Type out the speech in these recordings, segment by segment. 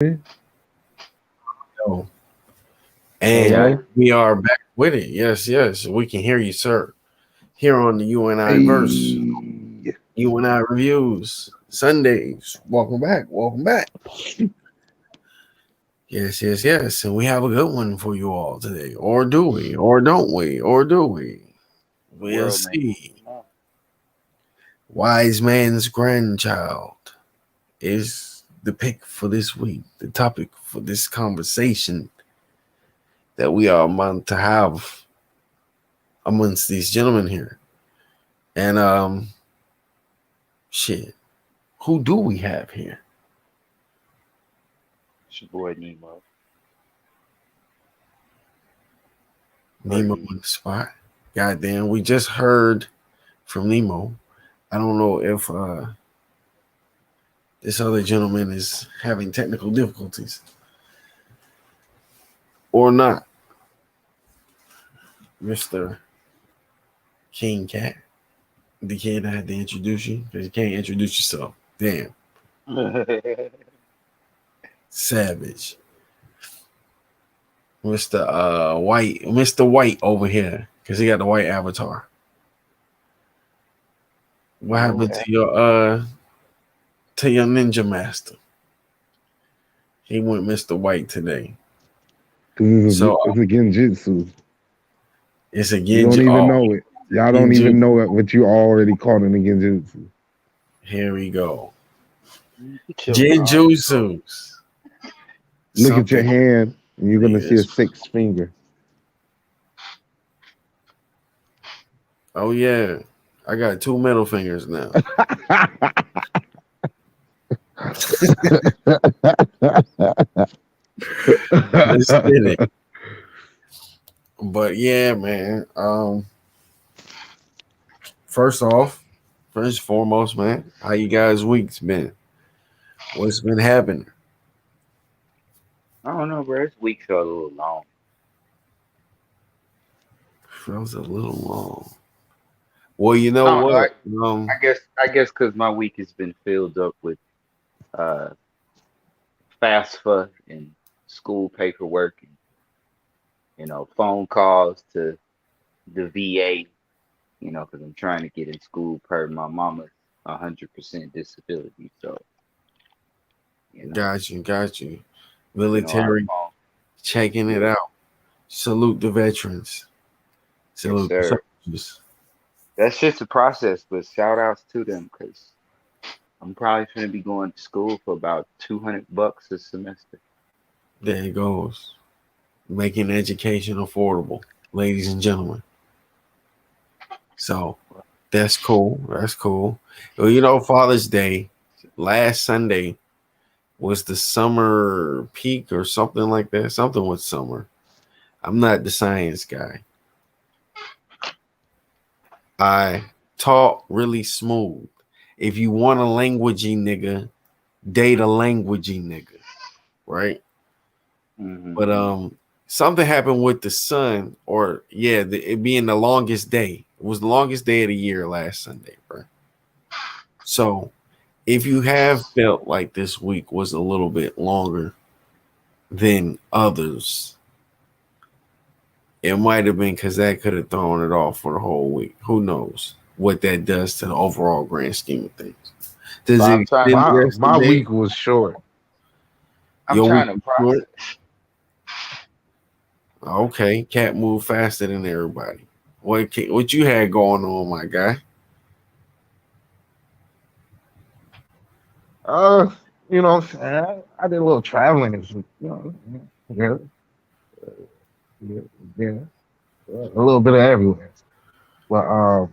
Oh, Hey, and we are back with it. Yes, yes, we can hear you, sir. Here on the U.N.I verse, hey, U.N.I reviews Sundays. Welcome back. Welcome back. Yes, yes, yes. And we have a good one for you all today. Or do we? Or don't we? Or do we? We'll World may see. not. Wise man's grandchild is the pick for this week, the topic for this conversation that we are about to have amongst these gentlemen here. And shit, who do we have here? It's your boy Nemo. Nemo Fergie. on the spot. Goddamn, we just heard from Nemo. I don't know if this other gentleman is having technical difficulties or not. Mr. King Cat, the kid I had to introduce you because you can't introduce yourself. Damn, savage. Mr. White, Mr. White over here because he got the white avatar. What happened Okay. to your ninja master? He went Mr. White today. because So it's a genjutsu. it's a You don't Genji. even Oh, know it. Y'all don't Genji. even know it, what you already caught in the genjutsu. Here we go. Get your mind, bro. Genjutsus. Look at your Something. hand, and you're gonna see a Yes. sixth finger. Oh yeah. I got two middle fingers now. Let's get it. But yeah, man. First off, first and foremost, man, how you guys' weeks been? What's been happening? I don't know, bro. This week felt a little long. Feels a little long. Well, you know I don't know. I, what? I guess I guess because my week has been filled up with uh FAFSA and school paperwork and phone calls to the VA. Because I'm trying to get in school per my mama's 100% disability. So you know, Got you. our Military phone. checking it Yeah, out. Salute the veterans. yes, Salute the sir. soldiers. That's just a process, but shout outs to them because I'm probably going to be going to school for about $200 a semester. There it goes. Making education affordable, ladies and gentlemen. So that's cool. That's cool. Well, you know, Father's Day last Sunday was the summer peak or something like that. Something with summer. I'm not the science guy. I talk really smooth. If you want a languagey nigga, date a languagey nigga, right? Hmm. But something happened with the sun, or yeah, it being the longest day. It was the longest day of the year last Sunday, bro. So if you have felt like this week was a little bit longer than others, it might have been because that could have thrown it off for the whole week. Who knows what that does to the overall grand scheme of things? So Does it I'm trying extend to the my rest of my the day? week was short. I'm Your week trying to was short? process. Okay, cat move faster than everybody. What you had going on, my guy? Uh, what I'm saying? I did a little traveling this week. Yeah, yeah, yeah, a little bit of everywhere. But A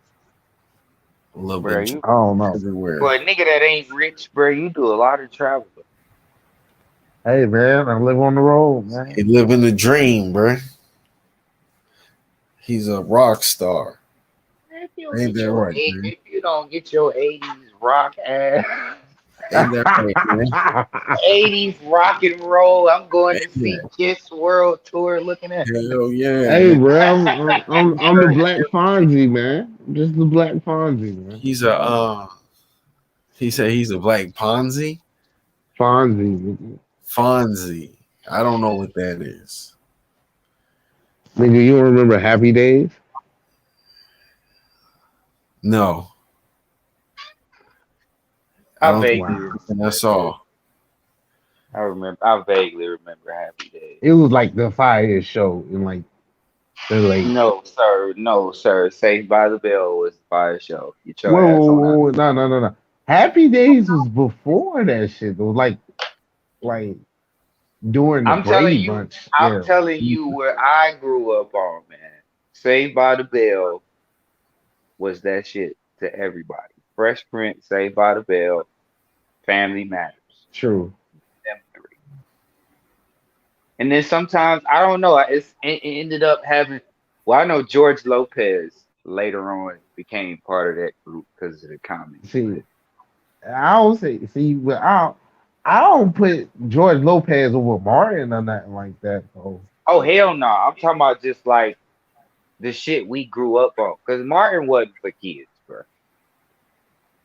little Bro, bit you, I don't know. everywhere. for a nigga that ain't rich, bro, you do a lot of traveling. Hey man, I live on the road, man. He living the dream, bruh. He's a rock star. Ain't that right, man? If you don't get your 80s rock ass, Ain't that right, man? 80s rock and roll, I'm going to see Amen. Kiss World Tour looking at. Hell yeah, Hey, man. bro, I'm the Black Fonzie, man. I'm just the Black Fonzie, man. He's a he said he's a black Ponzi. Fonzie. Fonzie. I don't know what that is. Nigga, you don't remember Happy Days? No, I I don't think vaguely Wow. that's something I remember that shit. saw. I vaguely remember Happy Days. It was like the fire show in like the late. No, sir. No, sir. Saved by the Bell was the fire show. Get your Whoa, ass whoa, on out. whoa, no, no, no, no. Happy Days was before that shit. It was like during the I'm telling Brady you, Bunch I'm era. telling you where I grew up on, man. Saved by the Bell was that shit to everybody. Fresh Prince, Saved by the Bell, Family Matters. True. Them three. And then sometimes I don't know. It ended up having. Well, I know George Lopez later on became part of that group because of the comedy. See, But I don't say see, but I don't put George Lopez over Martin or nothing like that. Oh, oh hell no, I'm talking about just like the shit we grew up on. Because Martin wasn't for kids, bro.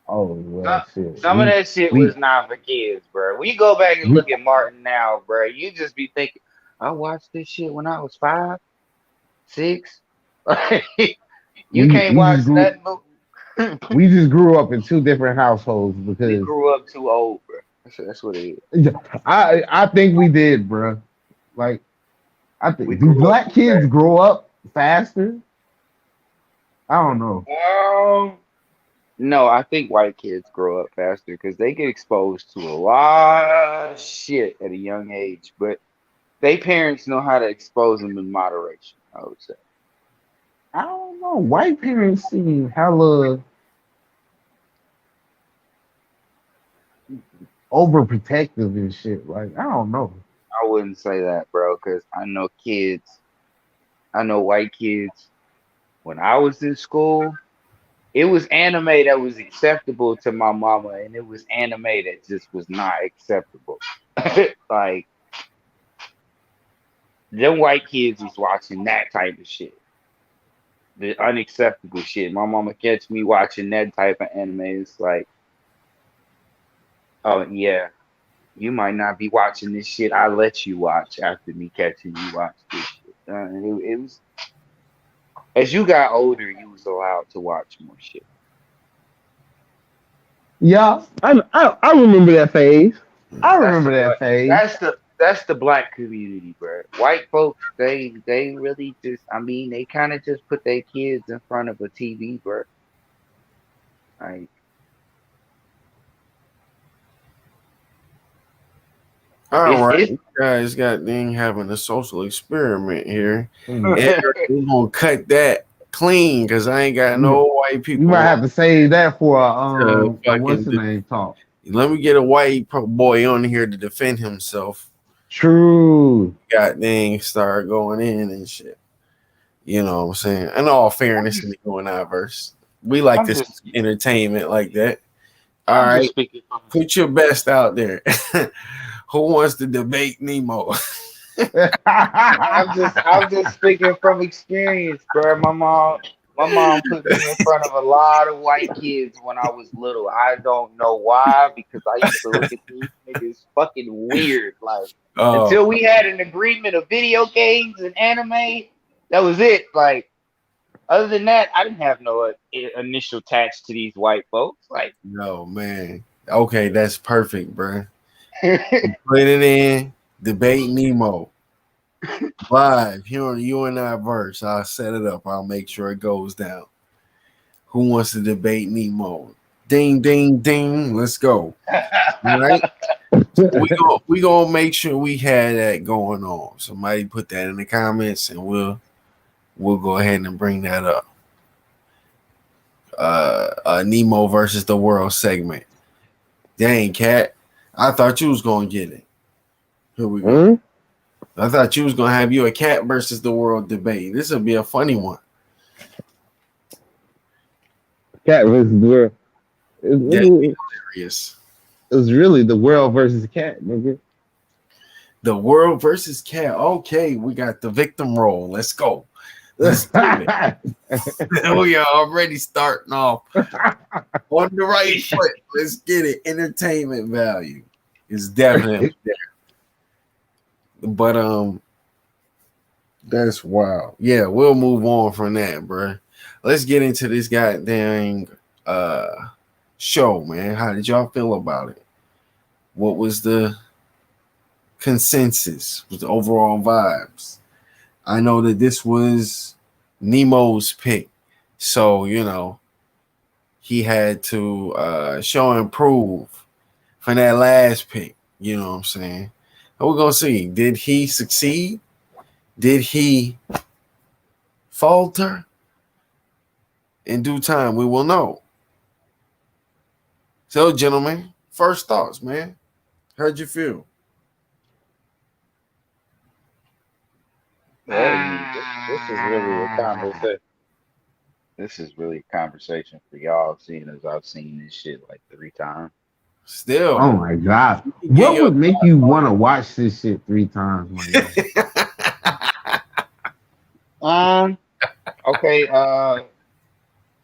oh well, Some, shit. some of that shit We was not for kids, bro. We go back and we look at Martin now, bro. You just be thinking, I watched this shit when I was 5, 6. You we can't we watch just grew nothing. But we just grew up in two different households we because grew up too old, bro. That's what it is. I think we did, bro. Like I We think do grew up black too kids fast. grow up faster? I don't know. No, I think white kids grow up faster because they get exposed to a lot of shit at a young age, but they parents know how to expose them in moderation, I would say. I don't know. White parents seem hella overprotective and shit. Like I don't know. I wouldn't say that, bro, because I know white kids. When I was in school, it was anime that was acceptable to my mama, and it was anime that just was not acceptable. Like, them white kids was watching that type of shit. The unacceptable shit. My mama catch me watching that type of anime. It's like, oh yeah, you might not be watching this shit. I let you watch after me catching you watch this shit. It was as you got older, you was allowed to watch more shit. Yeah, I remember that phase. I That's the remember black. that phase. That's the black community, bro. White folks, they really just. I mean, they kind of just put their kids in front of a TV, bro. Like All it's right, it's. you guys got dang having a social experiment here. Mm. And we're gonna cut that clean because I ain't got You no white you might people have to save that for to a what's fucking. the name talk. Let me get a white boy on here to defend himself. True. God dang, start going in and shit. You know what I'm saying? In all I'm fairness, in just the U.N.I verse, we like I'm this just entertainment like that. All I'm just right, speaking from put your best out there. Who wants to debate Nemo? I'm just speaking from experience, bro. My mom put me in front of a lot of white kids when I was little. I don't know why, because I used to look at these niggas fucking weird. Like Oh, until we had an agreement of video games and anime, that was it. Like other than that, I didn't have no initial attach to these white folks. Like no, man. Okay, that's perfect, bro. Put it in. Debate Nemo. Live here on U.N.I verse. I'll set it up. I'll make sure it goes down. Who wants to debate Nemo? Ding, ding, ding. Let's go. All right. We gonna make sure we had that going on. Somebody put that in the comments, and we'll go ahead and bring that up. Nemo versus the world segment. Dang, cat. I thought you was gonna get it. Here we go. Hmm? I thought you was gonna have you a cat versus the world debate. This will be a funny one. Cat versus the world. Yeah, hilarious. It was really the world versus cat, nigga. The world versus cat. Okay, we got the victim role. Let's go. Let's do it. We are already starting off on the right foot. Let's get it. Entertainment value is definitely there. But that's wild. Yeah, we'll move on from that, bro. Let's get into this goddamn uh show, man. How did y'all feel about it? What was the consensus? Was the overall vibes? I know that this was Nemo's pick, so he had to show and prove for that last pick. You know what I'm saying? And we're gonna see. Did he succeed? Did he falter? In due time, we will know. So, gentlemen, first thoughts, man. How'd you feel? Well, I mean, this is really a conversation. This is really a conversation for y'all, seeing as I've seen this shit like 3 times. Oh Still, my god. you can get What your would make you want to watch this shit 3 times, my nigga? Um. Okay.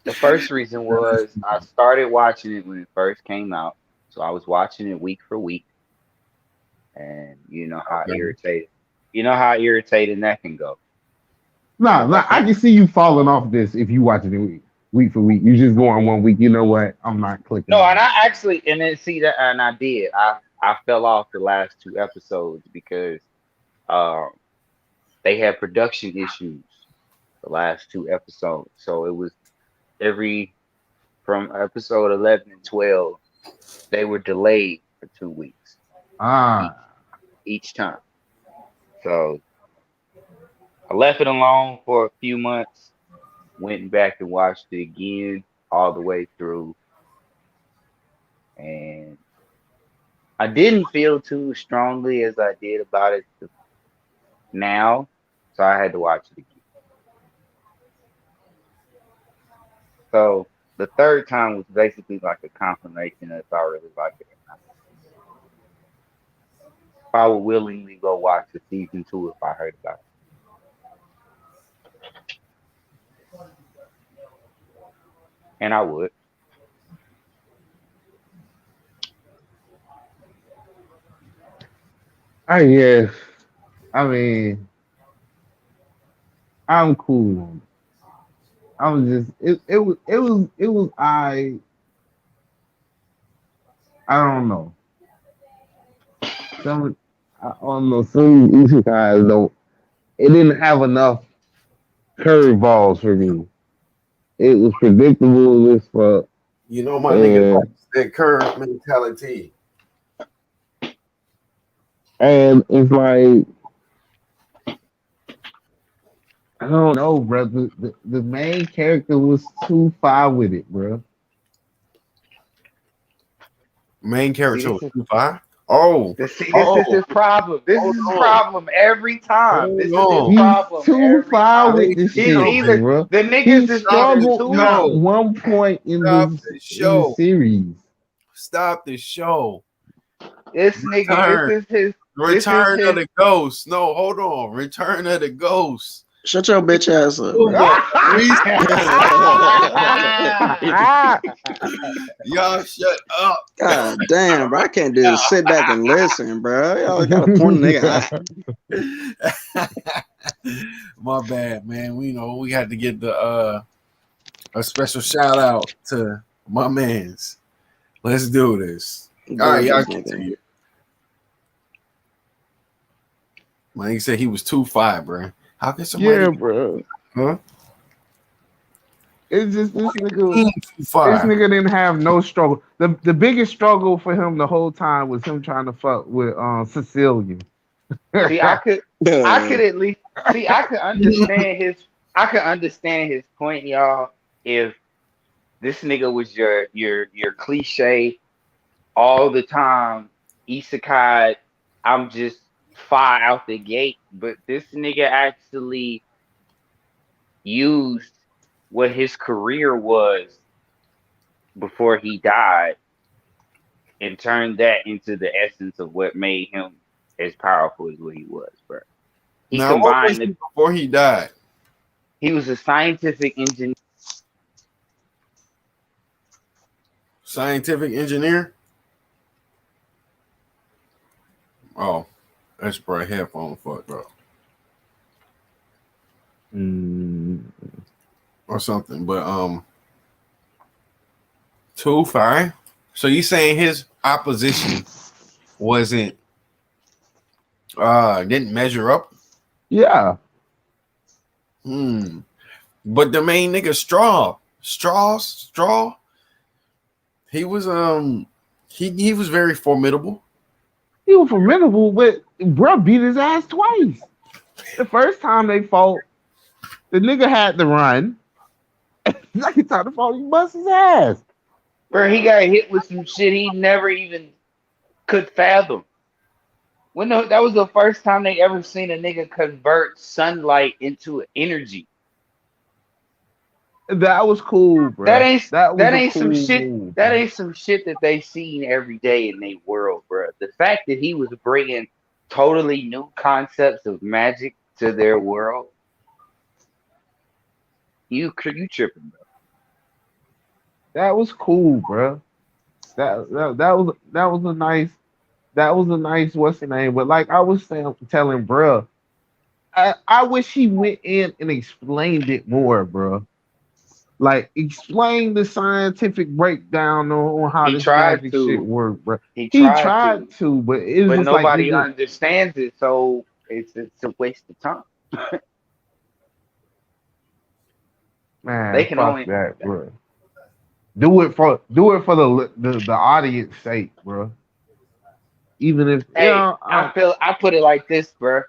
The first reason was I started watching it when it first came out, so I was watching it week for week, and okay. you know how irritating that can go. Nah, If I nah, I can't, can see you falling off this if you watching it week for week. You just go on one week. You know what? I'm not clicking no, on and this. I actually, and then see that, and I did. I fell off the last 2 episodes because um they had production issues the last 2 episodes, so it was every from episode 11 and 12 they were delayed for 2 weeks each Ah, each time. So I left it alone for a few months, went back and watched it again all the way through, and I didn't feel too strongly as I did about it now, so I had to watch it again. So the third time was basically like a confirmation of if I really like it or not. If I would willingly go watch the season two if I heard about it, and I would. I guess. I mean, I'm cool on it. I was just it was I don't know. Some I don't know. Some guys don't. It didn't have enough curveballs for me. It was predictable as fuck, My nigga and likes that curve mentality. it's like I don't know, bro. The main character was too far with it, bro. Main See, character was 2-5. Oh, this is oh, his problem. This hold is his on, problem every time. hold This is his on. He's problem too every far time. with Ladies this and He's shit, gentlemen, either bro. the He niggas is stop either the struggled too. not show. one point in Stop this the in the show. series. Stop the show. This nigga, Return. this is Return of his. the Ghost. No, hold on. Return of the Ghost. Shut your bitch ass up, Come bro. on. Y'all shut up. God damn, bro. I can't just sit back and listen, bro. Y'all gotta point a nigga out. My bad, man. We had to get the a special shout out to my man's. Let's do this. All right, Love y'all this nigga. continue. My nigga said he was 2-5, bro. How can somebody Yeah, be, bro. huh? It's just What do you mean this 2-5? nigga didn't have no struggle. The biggest struggle for him the whole time was him trying to fuck with Sicilian. See, I could at least see. I could understand his point, y'all. If this nigga was your cliche all the time isekai, I'm just far out the gate. But this nigga actually used what his career was before he died and turned that into the essence of what made him as powerful as what he was, bro. He Now, what was combined he before he died? he was a scientific engineer. Scientific engineer? Oh. That's probably headphone fucked up Mm, or something. But 2-5. So you saying his opposition wasn't didn't measure up? yeah, Hmm. But the main nigga Straw, he was he was very formidable. he was formidable, but bruh beat his ass twice. The first time they fought, the nigga had to run. The second time they fought, he bust his ass. Bro, he got hit with some shit he never even could fathom. That was the first time they ever seen a nigga convert sunlight into energy. That was cool, That bruh. ain't That was that a ain't some cool shit. move, That bruh. ain't some shit that they seen every day in their world, bro. The fact that he was bringing totally new concepts of magic to their world, you tripping, bro. That was cool, bruh. That was a nice what's the name? But like I was saying, telling bruh, I wish he went in and explained it more, bruh. Like explain the scientific breakdown on how He this tried magic shit to, work, bruh. he He tried to, tried to, but it was but just like nobody nigga, understands it, so it's a waste of time. They man, can fuck only that, bruh. Do it for the audience sake, bruh. Even if Hey, I put it like this, bro.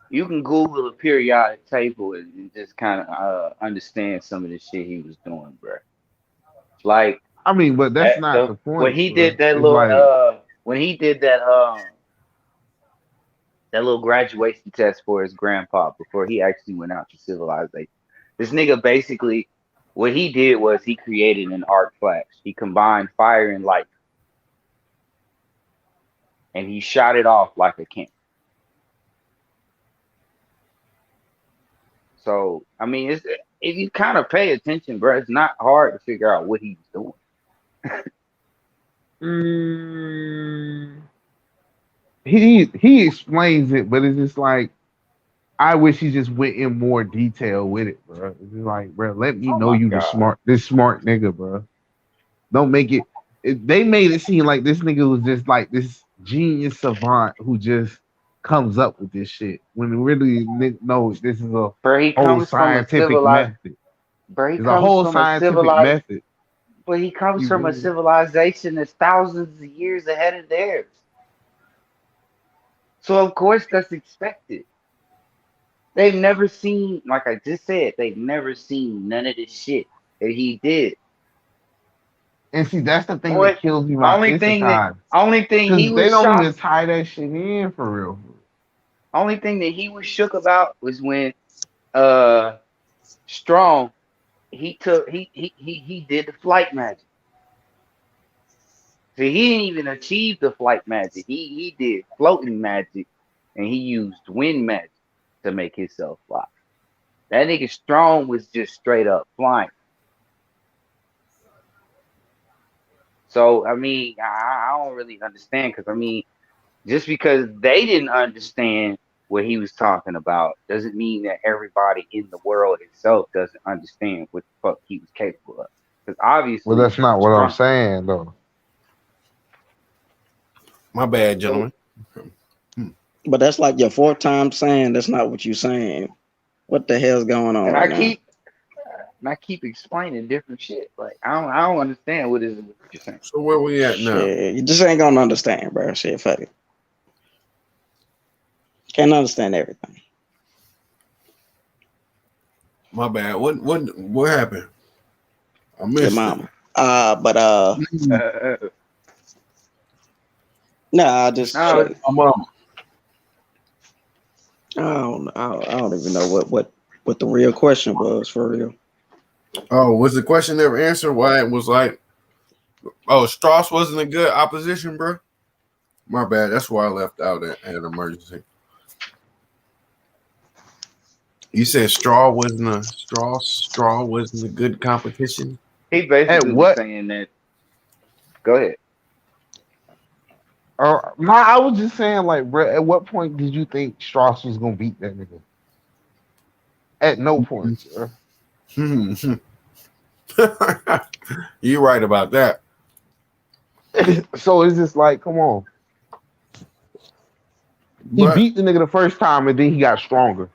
You can Google a periodic table and just kind of understand some of the shit he was doing, bro. Like I mean, but that's that not the the point, bruh. It's when he did that little graduation test for his grandpa before he actually went out to civilization. This nigga basically what he did was he created an arc flash. He combined fire and light and he shot it off like a cannon. So I mean, it's if you kind of pay attention, bro, it's not hard to figure out what he was doing. mm, he explains it, but it's just like I wish he just went in more detail with it, bro. It's just like, bro, let me Oh know my you god. this smart nigga, bro. Don't make they made it seem like this nigga was just like this genius savant who just comes up with this shit when really no, this is a Bro, he whole comes from a scientific civilized method. bro, he It's a comes whole from a scientific civilized method. but he comes You from a really civilization that's thousands of years ahead of theirs. So of course that's expected. They've never seen, like I just said, they've never seen none of this shit that he did. and see that's the thing Boy, that kills me about Isekai. only thing he Because they was don't shocked, even tie that shit in for real. only thing that he was shook about was when uh Strong he did the flight magic. See, he didn't even achieve the flight magic. He did floating magic and he used wind magic to make himself fly. That nigga Strong was just straight up flying. So I mean, I don't really understand because I mean, just because they didn't understand what he was talking about doesn't mean that everybody in the world itself doesn't understand what the fuck he was capable of. Because Well, obviously, that's not what I'm Strong. saying though. My bad, So, gentlemen. Hmm. But that's like your fourth time saying that's not what you saying. What the hell's going on and right now? I keep explaining different shit. Like I don't understand what is it what you're saying. So where we at now? Shit, you just ain't gonna understand, bro. Shit, fuck it. Can't understand everything. My bad. What happened? I Your missed it. mama. But nah, I just No, shit. My mama. I don't even know what the real question was for real. Oh, was the question never answered? Why it was like, oh, Strauss wasn't a good opposition, bro? My bad. That's why I left out at an emergency. You said Straw wasn't a good competition. he At basically was what saying that. Go ahead. I was just saying, like, bro, at what point did you think Strauss was gonna beat that nigga? At no point, bro. You're right about that. So it's just like, come on. He But beat the nigga the first time and then he got stronger.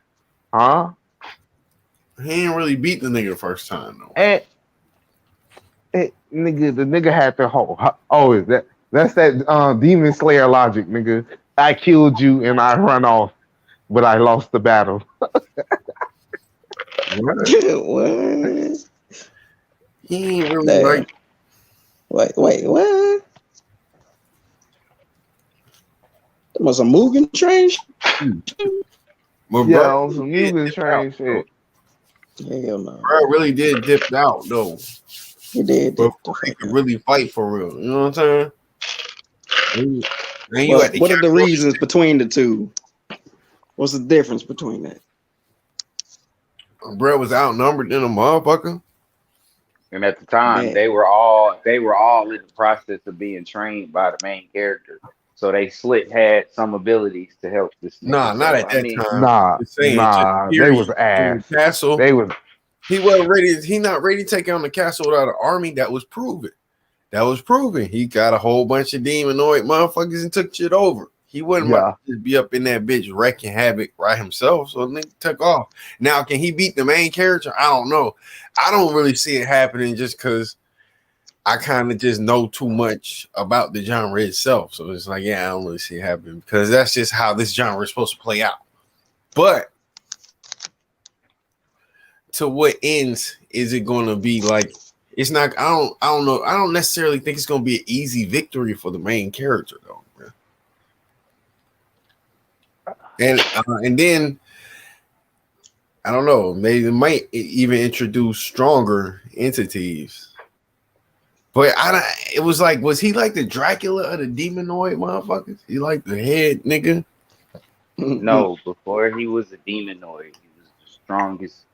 Huh? he ain't really beat the nigga the first time though. Nigga, the nigga had the whole. Oh, is that's that Demon Slayer logic, nigga. I killed you and I run off, but I lost the battle. What? He ain't really Damn. like Wait, what? That was a moving train. but Yeah, bro on really some did Mugen dip out, Train though. shit. Hell no. Bro really did dip out though. He did Before the he fuck could out. really fight for real. You know what I'm saying? And you Well, had to what are catch the up. reasons between the two? What's the difference between that? Bro was outnumbered than a motherfucker. And at the time, Man, they were all in the process of being trained by the main character. So they slick had some abilities to help this nigga. Nah, not So at I that mean, time. Nah, Just saying, just nah, they period. was In ass. the castle, They was he wasn't ready. He not ready to take on the castle without an army. That was proven. That was proven. He got a whole bunch of demonoid motherfuckers and took shit over. He wasn't about yeah. to just be up in that bitch wrecking havoc by himself. So the nigga took off. Now, can he beat the main character? I don't know. I don't really see it happening just because I kind of just know too much about the genre itself. So it's like, yeah, I don't really see it happening because that's just how this genre is supposed to play out. But to what ends is it going to be like? It's not. I don't know. I don't necessarily think it's going to be an easy victory for the main character though. Man. And then I don't know. Maybe they might even introduce stronger entities. But I don't. It was like, was he like the Dracula of the demonoid motherfuckers? He like the head nigga. no, before he was a demonoid, he was the strongest.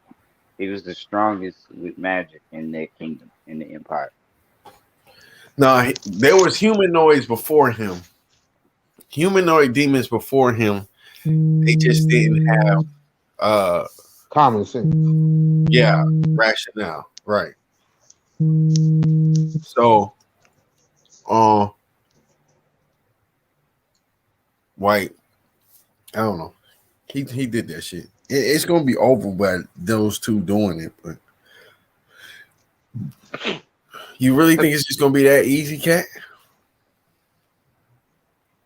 He was the strongest with magic in that kingdom, in the empire. No, there was humanoids before him. Humanoid demons before him. They just didn't have Common sense. yeah, rationale. Right. So White, I don't know. He did that shit. It's gonna be over by those two doing it, but you really think it's just gonna be that easy, Cat?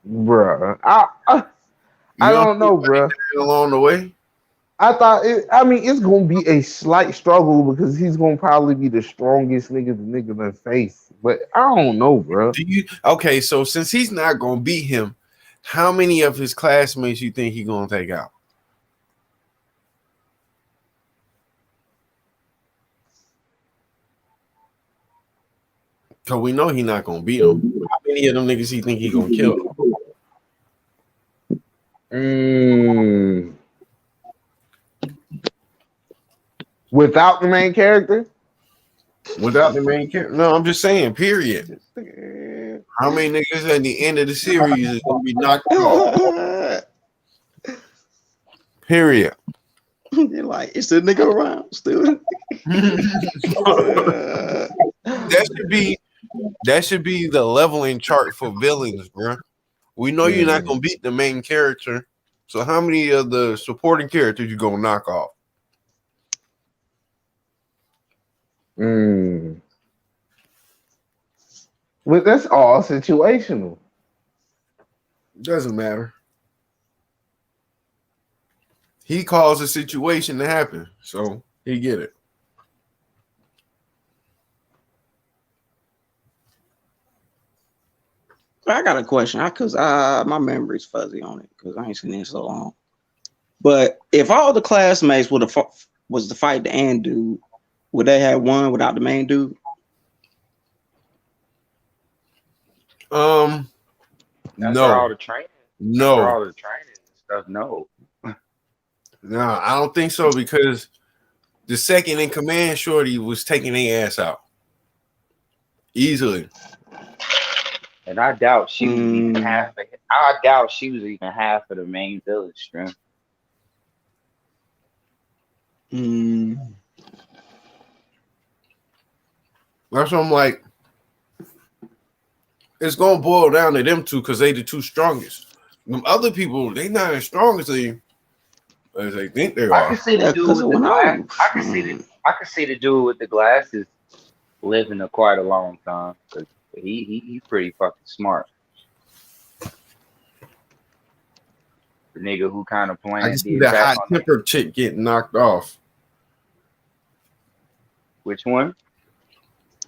Bruh. You I don't don't see know, anybody bruh. dying along the way? I thought I mean, it's gonna be a slight struggle because he's gonna probably be the strongest nigga the nigga gonna face. But I don't know, bro. Do you okay? So since he's not gonna beat him, how many of his classmates you think he gonna take out? Cause we know he not gonna beat him. How many of them niggas he think he gonna kill? Mm. Without the main character? Without the main character? No, I'm just saying. Period. How many niggas at the end of the series is gonna be knocked off? Period. You're like, it's the nigga around still. That should be the leveling chart for villains, bro. We know you're not gonna beat the main character, so how many of the supporting characters you gonna knock off? Well, that's all situational. Doesn't matter. He caused a situation to happen, so he get it. I got a question, cause my memory's fuzzy on it, cause I ain't seen it in so long. But if all the classmates would have was to fight the ant dude, would they have won without the main dude? After all No, the training, after no, all the training and stuff, no. no. I don't think so because the second in command, Shorty, was taking their ass out easily. And I doubt she was even Mm, half. I doubt she was even half of the main village strength. mm, That's what I'm like. It's gonna boil down to them two because they the two strongest. Them other people, they not as strong as they think they I can are. see the yeah, dude because with the when I glass. was, I can see the dude with the glasses living a quite a long time because he pretty fucking smart. The nigga who kind of I can planned see the the attack hot on them. tempered chick getting knocked off. Which one?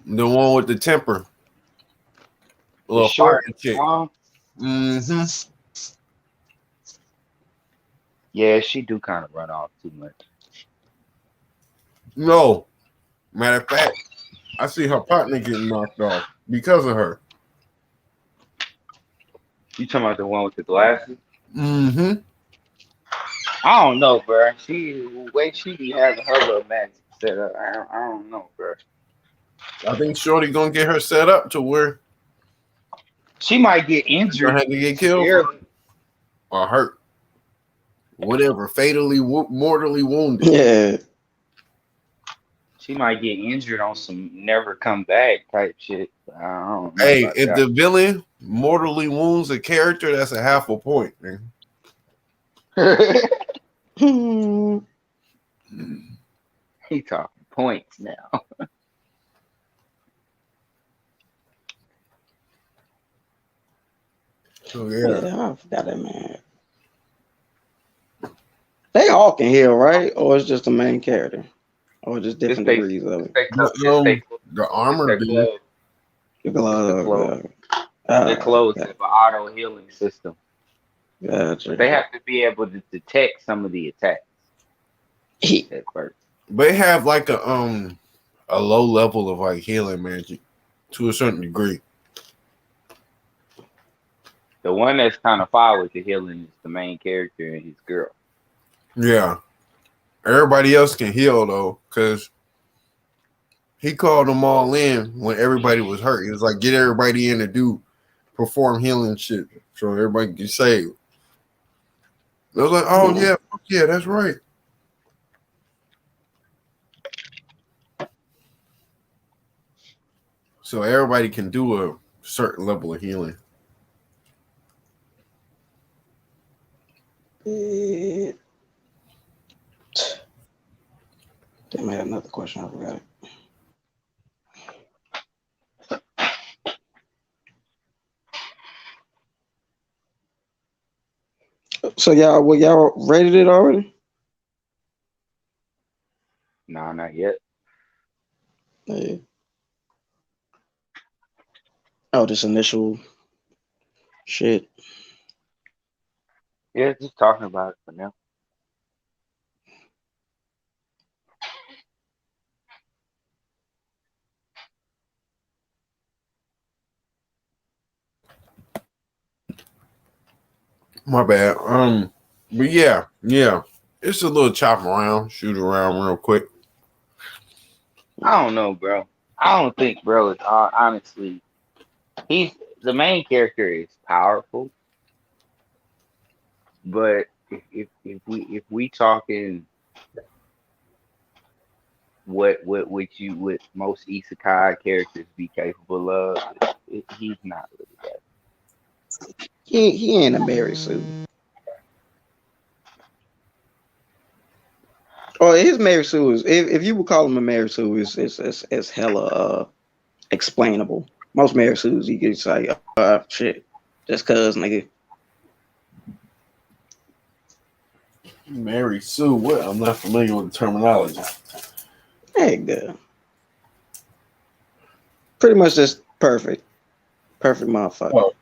The one with the temper, The little fire short and chick. blonde? Mm-hmm. Yeah, she do kind of run off too much. No, matter of fact, I see her partner getting knocked off because of her. You talking about the one with the glasses? Mm-hmm. I don't know, bro. She the way she be having her little magic set up. I don't know, bro. I think Shorty gonna get her set up to where She might get she's gonna injured have to get killed severely. or hurt, whatever, fatally, mortally wounded. yeah, She might get injured on some never come back type shit. I don't know Hey, about if that. the villain mortally wounds a character, that's a half a point, man. hmm, He talking points now. So yeah, yeah, I forgot that man. They all can heal, right? Or it's just the main character, or just It's different they degrees of it. it's they the it's armor their dude. clothes. You can It's the clothes. Their clothes okay, have an auto healing system. But gotcha. they have to be able to detect some of the attacks He, at first. They have like a low level of like healing magic to a certain degree. The one that's kind of fire with the healing is the main character and his girl. Yeah, everybody else can heal though, because he called them all in when everybody was hurt. He was like, get everybody in to do perform healing shit so everybody can save. They was like, oh hmm, yeah, fuck yeah, that's right. So everybody can do a certain level of healing. eh, damn, I had another question. I forgot it. So y'all rated it already? Nah, not yet. Yeah. Oh, this initial shit. Yeah, just talking about it for now. My bad. But yeah. It's a little chop around, shoot around real quick. I don't know, bro. I don't think, bro, is honestly he's the main character is powerful, but if we talking what most isekai characters be capable of, he's not really that. He ain't a Mary Sue. Or his Mary Sue is if you would call him a Mary Sue is hella explainable. Most Mary Sues you could say shit. Just cause nigga. Mary Sue, what? I'm not familiar with the terminology. Hey good. Pretty much just perfect. Perfect motherfucker. Oh,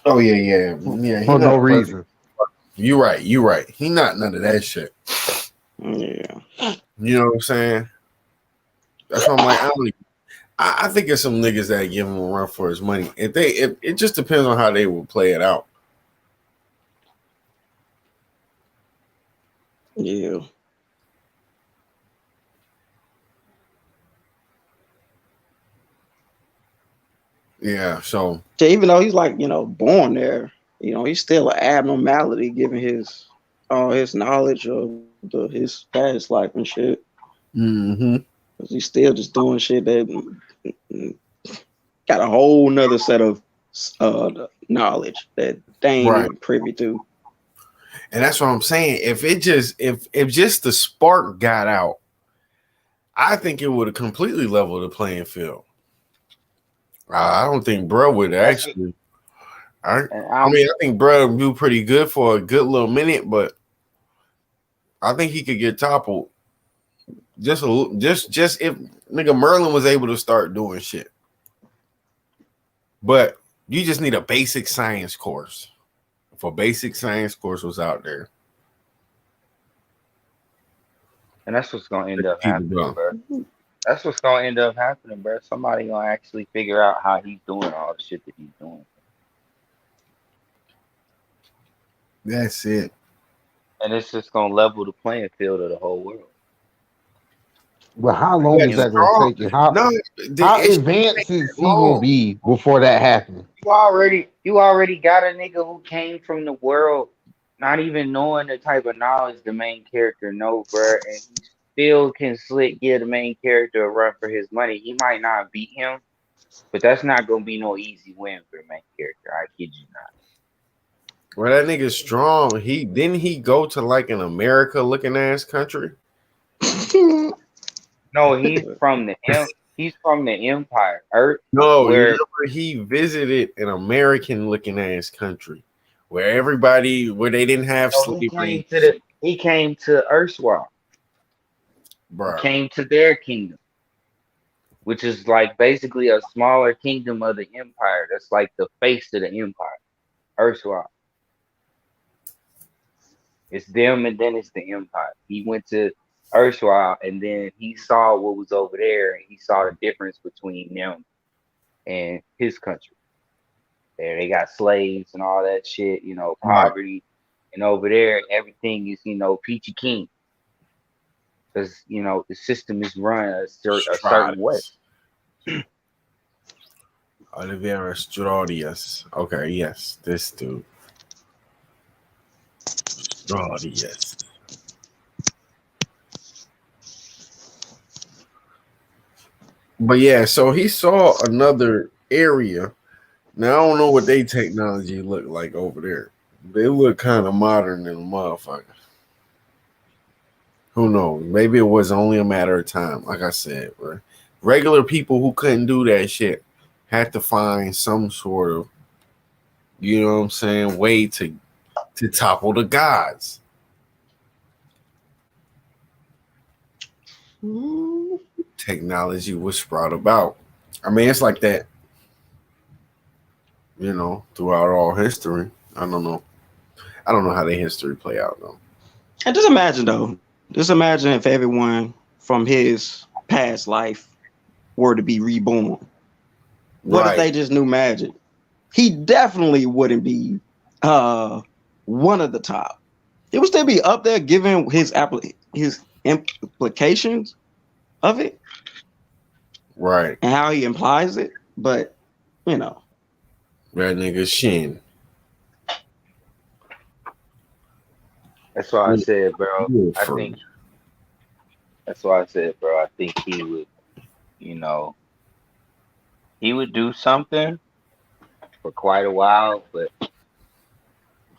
oh yeah. He For no not perfect. reason. You right. He not none of that shit. Yeah. You know what I'm saying? That's why I'm like, I think it's some niggas that give him a run for his money. If it just depends on how they will play it out. Yeah. Yeah. So So even though he's like, born there, he's still an abnormality given his all his knowledge of his past life and shit. hmm 'Cause he's still just doing shit that got a whole nother set of knowledge that they ain't right. even privy to. And that's what I'm saying. If just the spark got out, I think it would have completely leveled the playing field. I don't think bro would That's what, actually. I and I mean, I think bro would do pretty good for a good little minute, but I think he could get toppled just if nigga Merlin was able to start doing shit. But you just need a basic science course. If a basic science course was out there, and that's what's gonna end up people happening, go. bro. That's what's gonna end up happening, bro. Somebody gonna actually figure out how he's doing all the shit that he's doing, That's it. and it's just gonna level the playing field of the whole world. But how long But is You that gonna strong. take? And how No, how it shouldn't take advanced is that he gonna long. be before that happens? you already got a nigga who came from the world, not even knowing the type of knowledge the main character know, bro, and he still can slick give the main character a run for his money. He might not beat him, but that's not gonna be no easy win for the main character. I kid you not. Well, that nigga's strong. He go to like an America looking ass country. No, he's from the Empire, Earth, No, where remember he visited an American looking ass country where they didn't have no, slavery, he came to Earthswalk. He bro. came to their kingdom, which is like basically a smaller kingdom of the Empire. That's like the face of the Empire, Earthswalk. It's them, and then it's the Empire. He went to Earthswalk, and then he saw what was over there, and he saw the difference between them and his country. There, they got slaves and all that shit, Right, poverty, and over there, everything is, peachy keen, because the system is run a certain way. Stratus. Oliveira Straudius. Okay, yes, this dude. Straudius. But yeah, so he saw another area. Now I don't know what they technology look like over there. They look kind of modern than a motherfucker. Who knows? Maybe it was only a matter of time. Like I said, bro. Regular people who couldn't do that shit had to find some sort of, you know what I'm saying, way to topple the gods. Technology was brought about. I mean, it's like that, throughout all history. I don't know. I don't know how the history play out though. And just imagine though, just imagine if everyone from his past life were to be reborn. What if Right. they just knew magic? He definitely wouldn't be one of the top. He would still be up there given his implications of it Right. and how he implies it. But you know, That nigga Shin. That's why I said, bro. I Wolford. think that's why I said, bro. I think you know, he would do something for quite a while, but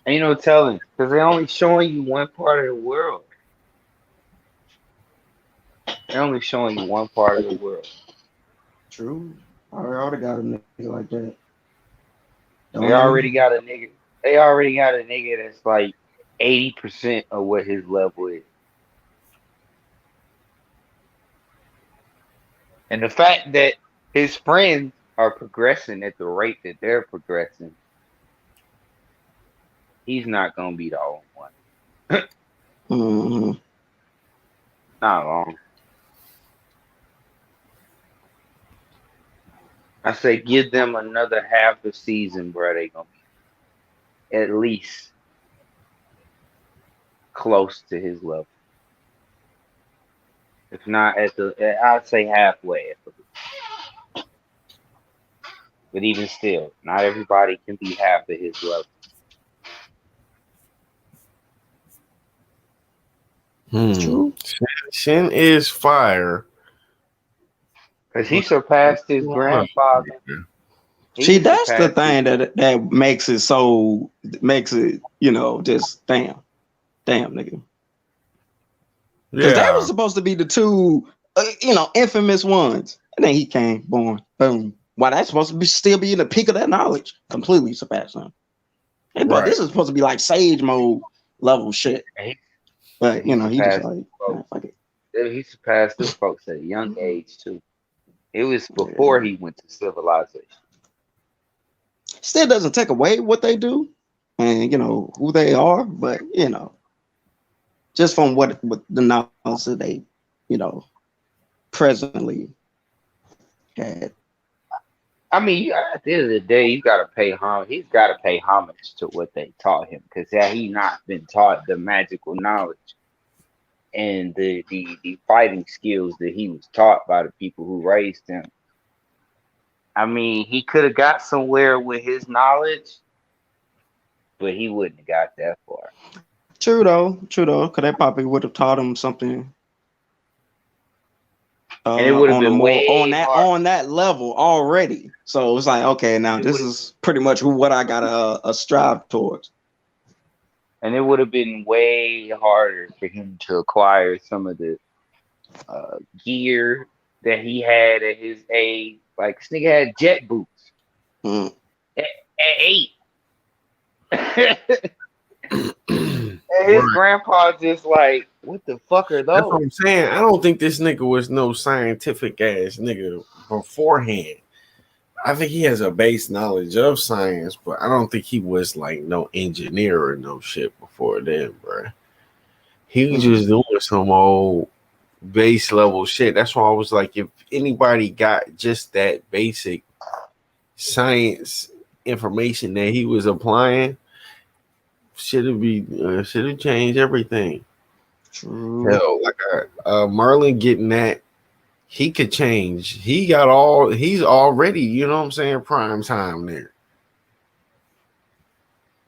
ain't no telling because they're only showing you one part of the world. They're only showing you one part of the world. true. I already got a nigga like that. They Don't already even. got a nigga. They already got a nigga that's like 80% of what his level is. And the fact that his friends are progressing at the rate that they're progressing, he's not gonna be the only one. Mhm. Not long. I say give them another half a season, bro. They gonna be at least close to his level. If not I'd say halfway at the least. But even still, not everybody can be half of his level. True. Shin is fire. Because he surpassed his grandfather. See, that's the thing that makes it so just damn nigga. Because they were supposed to be the two, infamous ones, and then he came, born, boom. Why that's supposed to be still be in the peak of that knowledge? Completely surpassed him. And but this is supposed to be like Sage mode level shit. But he just like, fuck it. He surpassed them folks at a young age too. It was before he went to civilization. Still doesn't take away what they do and who they are, but just from what the knowledge that they presently had. I mean, at the end of the day, you gotta pay homage. He's gotta pay homage to what they taught him, because had he not been taught the magical knowledge and the fighting skills that he was taught by the people who raised him, I mean, he could have got somewhere with his knowledge, but he wouldn't have got that far. True though, because they probably would have taught him something. And it would have been way on that level already. So it's like, okay, now this is pretty much what I gotta strive towards. And it would have been way harder for him to acquire some of the gear that he had at his age. Like, this nigga had jet boots at 8. And his grandpa just like, what the fuck are those? That's what I'm saying. I don't think this nigga was no scientific ass nigga beforehand. I think he has a base knowledge of science, but I don't think he was like no engineer or no shit before then, bro. He was just doing some old base level shit. That's why I was like, if anybody got just that basic science information that he was applying, should have changed everything. True. Hell, like Merlin getting that, he could change. He's already, you know what I'm saying, prime time there.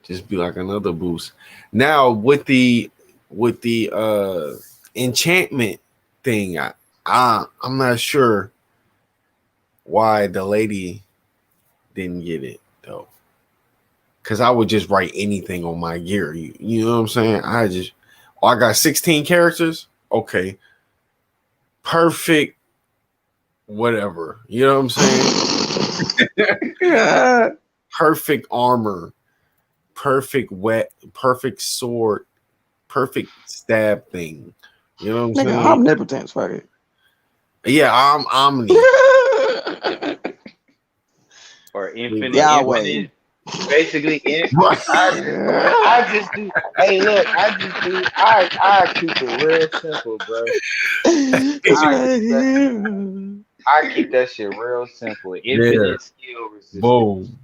Just be like another boost. Now with the enchantment thing, I'm not sure why the lady didn't get it though. Cause I would just write anything on my gear. You know what I'm saying? I got 16 characters. Okay. Perfect. Whatever. You know what I'm saying? Perfect armor. Perfect sword. Perfect stab thing. You know what I'm saying? Omnipotence, fuck it. Yeah, I'm Omni. Or infinite. Yahweh. Basically, I just do. Hey, look, I keep it real simple, bro. I keep that shit real simple. Infinite skill resistance. Boom.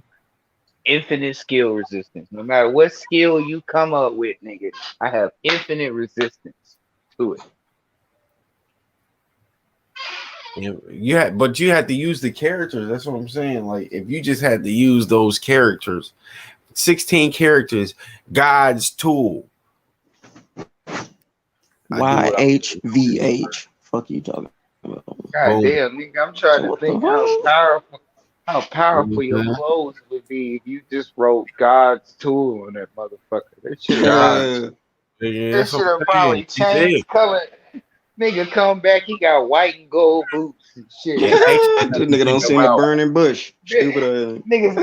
Infinite skill resistance. No matter what skill you come up with, nigga, I have infinite resistance to it. You had to use the characters. That's what I'm saying. Like, if you just had to use those characters, 16 characters, God's tool. YHVH. Fuck you talking about? God damn, nigga, I'm trying to think how powerful your clothes would be if you just wrote God's tool on that motherfucker. That should have probably changed color. Nigga come back, he got white and gold boots and shit. That nigga don't see the burning bush. Stupid nigga,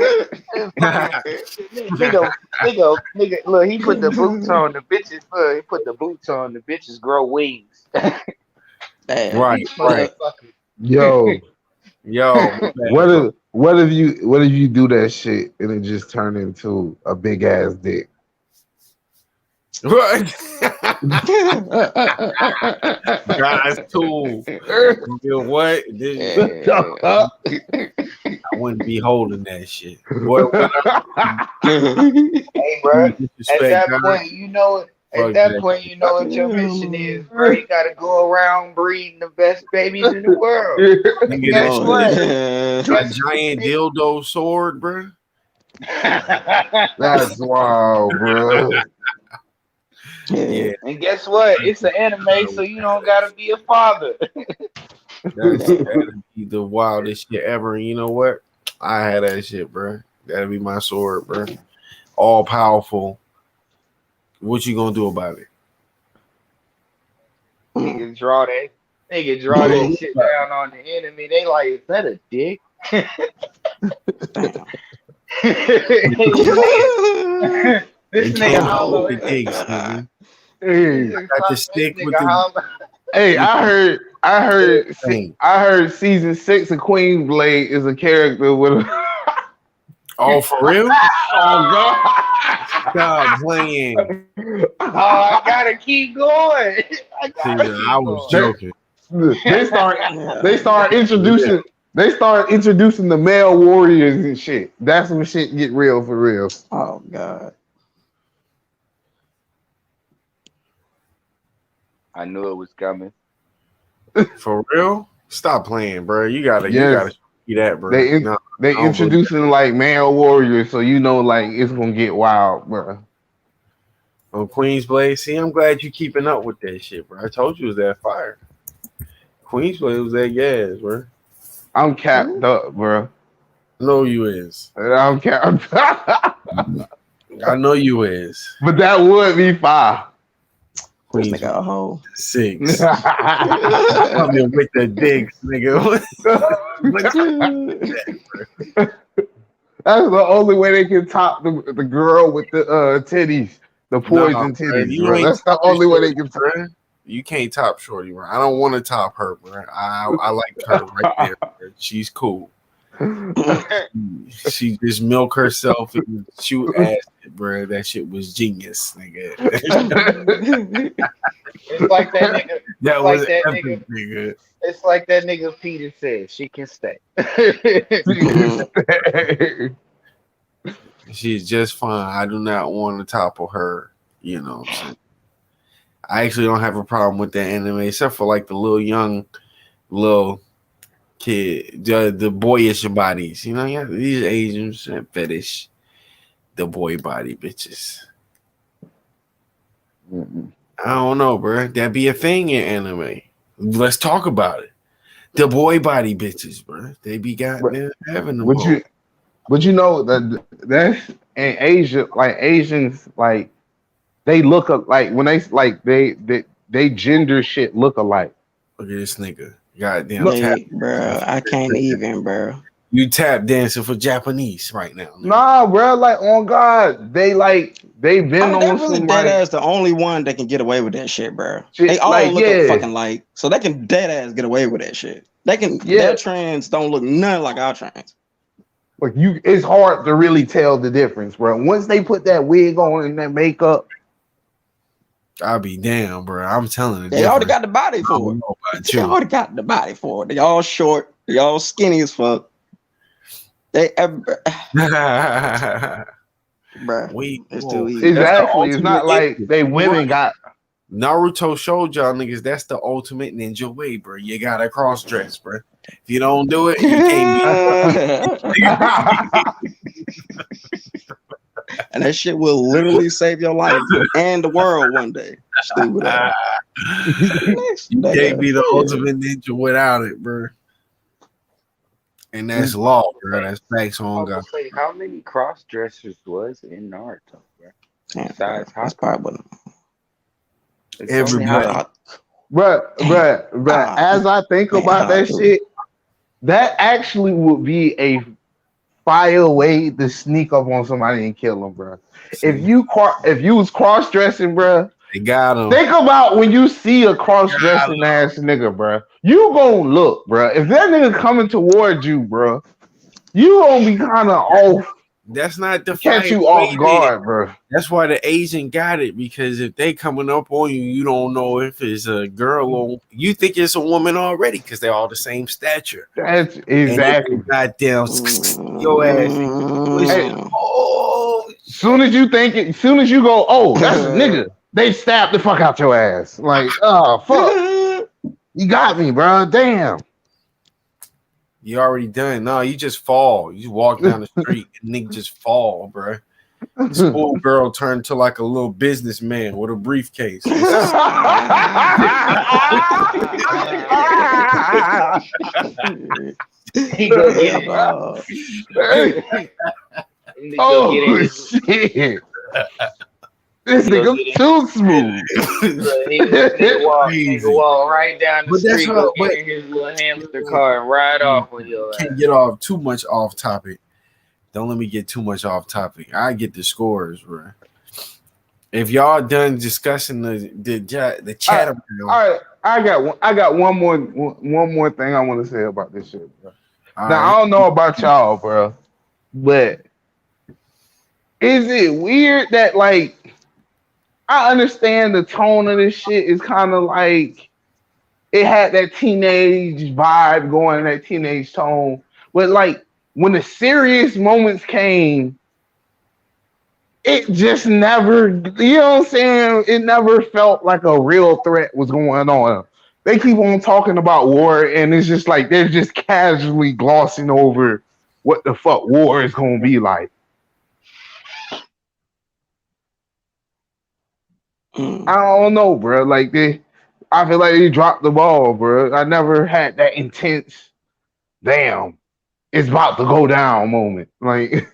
look, he put the boots on the bitches. Look, he put the boots on the bitches grow wings. Right. Yo, man. what if you do that shit and it just turn into a big ass dick? Right. God's tool. You know what? I wouldn't be holding that shit. Hey, bro. At that point, you know At Fuck that that. point, you know what your mission is, bro. You gotta go around breeding the best babies in the world. And Nigga, that guess Lord, what? yeah. a Guess giant dildo sword, bro. That's wild, bro. Yeah, and guess what? It's an anime, so you don't gotta be a father. that'd be the wildest shit ever. And you know what? I had that shit, bro. That'd be my sword, bro. All powerful. What you gonna do about it? Niggas draw that. Nigga draw that shit down on the enemy. They like, is that a dick? Damn. This You nigga can't hollow. hold the digs, nigga. Hey, Got to stick with the hey, thing. I heard season 6 of Queen's Blade is a character with a Oh, for real? oh Stop playing. Oh, I gotta keep going. I See, gotta keep I was going. joking. They start introducing the male warriors and shit. That's when shit get real for real. Oh God. I knew it was coming. For real? Stop playing, bro. You gotta Yes. see that, bro. They No, they I don't believe introducing like male warriors, so you know like it's gonna get wild, bro. on Queensblade. See, I'm glad you keeping up with that shit, bro. I told you it was that fire. Queensblade was that gas, bro. I'm capped up, bro. I know you is. I'm capped. I know you is. But that would be fire. This Queens nigga a hoe. 6. That's Coming with the digs, nigga. the only way they can top the girl with the titties, the poison titties, you bro. ain't That's the topping only way they Shorty, can top. bro. You can't top Shorty, bro. I don't want to top her, bro. I like her right there, bro. She's cool. She just milk herself and shoot ass, bro. That shit was genius, nigga. It's like that nigga. That It's was like that epic, nigga. It's like that nigga Peter said. She can stay. She's just fine. I do not want to topple her. You know what I'm saying? I actually don't have a problem with that anime, except for like the little kid, the boyish bodies. You know, yeah, these Asians fetish the boy body bitches. I don't know, bro. That be a thing in anime. Let's talk about it. The boy body bitches, bro. They be goddamn having them. But you know that's in Asia, like Asians, like they look like when they gender shit look alike. Look at this nigga. Goddamn Hey, bro, I can't even, bro. You tap dancing for Japanese right now. Nigga. Nah, bro, like on God, they've been on That really some dead like ass the only one that can get away with that shit, bro. shit, They all like, look yeah. fucking like, so they can dead ass get away with that shit. They can. Yeah. Their trans don't look nothing like our trans. Like it's hard to really tell the difference, bro. Once they put that wig on and that makeup, I'll be damn, bro. I'm telling you. They already got the body for it. They already got the body for it. They all short. They all skinny as fuck. They, bruh, it's too easy. exactly. It's not like they women got. Naruto showed y'all niggas that's the ultimate ninja way, bro. You gotta cross dress, bro. If you don't do it, you can't And that shit will literally save your life and the world one day. Stupid ass. You can't be the ultimate ninja without it, bro. And that's law, bro. That's facts on God. How many cross dressers was in Naruto, bro? Besides, that's probably everybody. Bruh, as I think about that shit, that actually would be a fire way to sneak up on somebody and kill them, bro. If you was cross dressing, bro, they got him. Think about when you see a cross dressing ass nigga, bro. You gonna look, bro. If that nigga coming towards you, bro, you gonna be kind of off. That's not the catch you off guard, bro. That's why the Asian got it, because if they coming up on you, you don't know if it's a girl or you think it's a woman already because they're all the same stature. That's exactly. Goddamn, your ass. Oh, soon as you go, oh, that's a nigga. they stabbed the fuck out your ass. Like, oh fuck, you got me, bro. Damn. You already done. No, you just fall. You walk down the street and nigga just fall, bro. Schoolgirl turned to like a little businessman with a briefcase. It's just, He go get he go get in Oh his shit! This he go nigga get in too smooth. look, nigga crazy. walk right down the But that's street, what. go get in his little hamster car and ride off with your Can't ass. get off too much off topic. Don't let me get too much off topic. I get the scores, bro. If y'all done discussing the chat All around, right, I got one more thing I want to say about this shit, bro. all Now I right. don't know about y'all, bro, but is it weird that like I understand the tone of this shit is kind of like it had that teenage vibe going, that teenage tone, but like when the serious moments came, it just never, you know what I'm saying? It never felt like a real threat was going on. They keep on talking about war, and it's just like they're just casually glossing over what the fuck war is gonna be like. I don't know, bro. Like I feel like they dropped the ball, bro. I never had that intense, damn, it's about to go down moment. Like,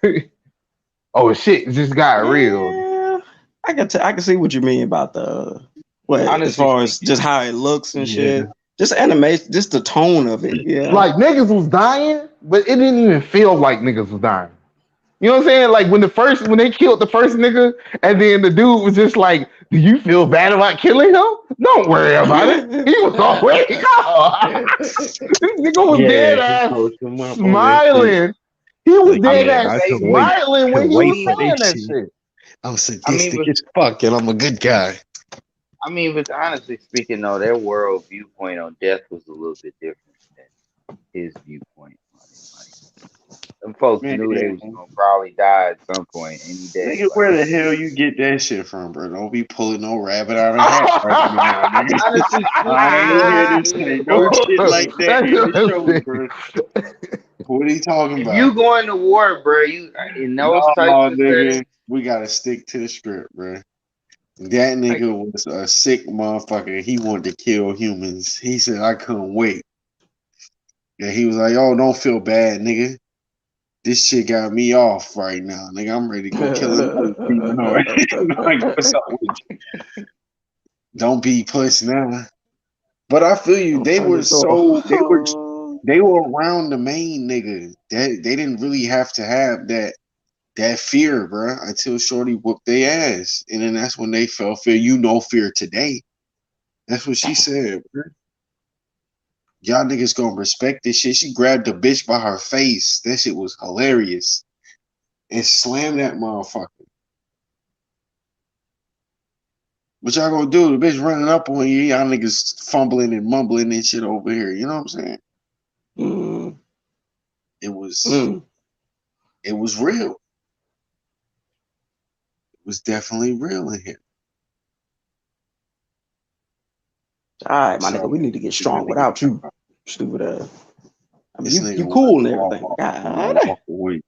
oh shit, it just got real. Yeah, I can see what you mean about the what as Honestly far as speaking, just how it looks and Yeah. shit. Just animation, just the tone of it. Yeah. Like niggas was dying, but it didn't even feel like niggas was dying. You know what I'm saying? Like when they killed the first nigga, and then the dude was just like, "Do you feel bad about killing him? Don't worry about it. He was already gone." This nigga was dead Yeah, he ass posted him up on that shit. smiling. He was Like, I dead mean, yeah, but ass I they, smiling when couldn't he I wait was mean, for but saying this that shit. shit. I'm I mean, sadistic but as fuck, and I'm a good guy. I mean, but honestly speaking, though, their world viewpoint on death was a little bit different than his viewpoint on it. Like, them folks Man, knew they was gonna probably die at some point, any day. nigga, Like, where the hell you get that shit from, bro? Don't be pulling no rabbit out of hat right now, nigga. honestly I speaking, ain't dude, hear you this good, say no bro. shit like that That's in what the I'm show, saying. bro. What are you talking If about? you going to war, bro, you in those No, types of nigga, settings. we gotta stick to the script, bro. That Like, nigga was a sick motherfucker. He wanted to kill humans. He said, I couldn't wait. And he was like, oh, don't feel bad, nigga. This shit got me off right now, nigga. I'm ready to go kill another humanoid. Like, what's up with you? Don't be puss now. But I feel you. Don't turn this off. They were around the main nigga. They didn't really have to have that fear, bro, until Shorty whooped their ass. And then that's when they felt fear. You know fear today. That's what she said, bro. Y'all niggas gonna respect this shit. She grabbed the bitch by her face. That shit was hilarious. And slammed that motherfucker. What y'all gonna do? The bitch running up on you. Y'all niggas fumbling and mumbling and shit over here. You know what I'm saying? Mm, It was mm. it was real. It was definitely real in here. All right, my nigga, So we need to get this strong nigga, without you, stupid ass. I mean, this nigga you wanted cool to and walk everything. off and I God, walk away.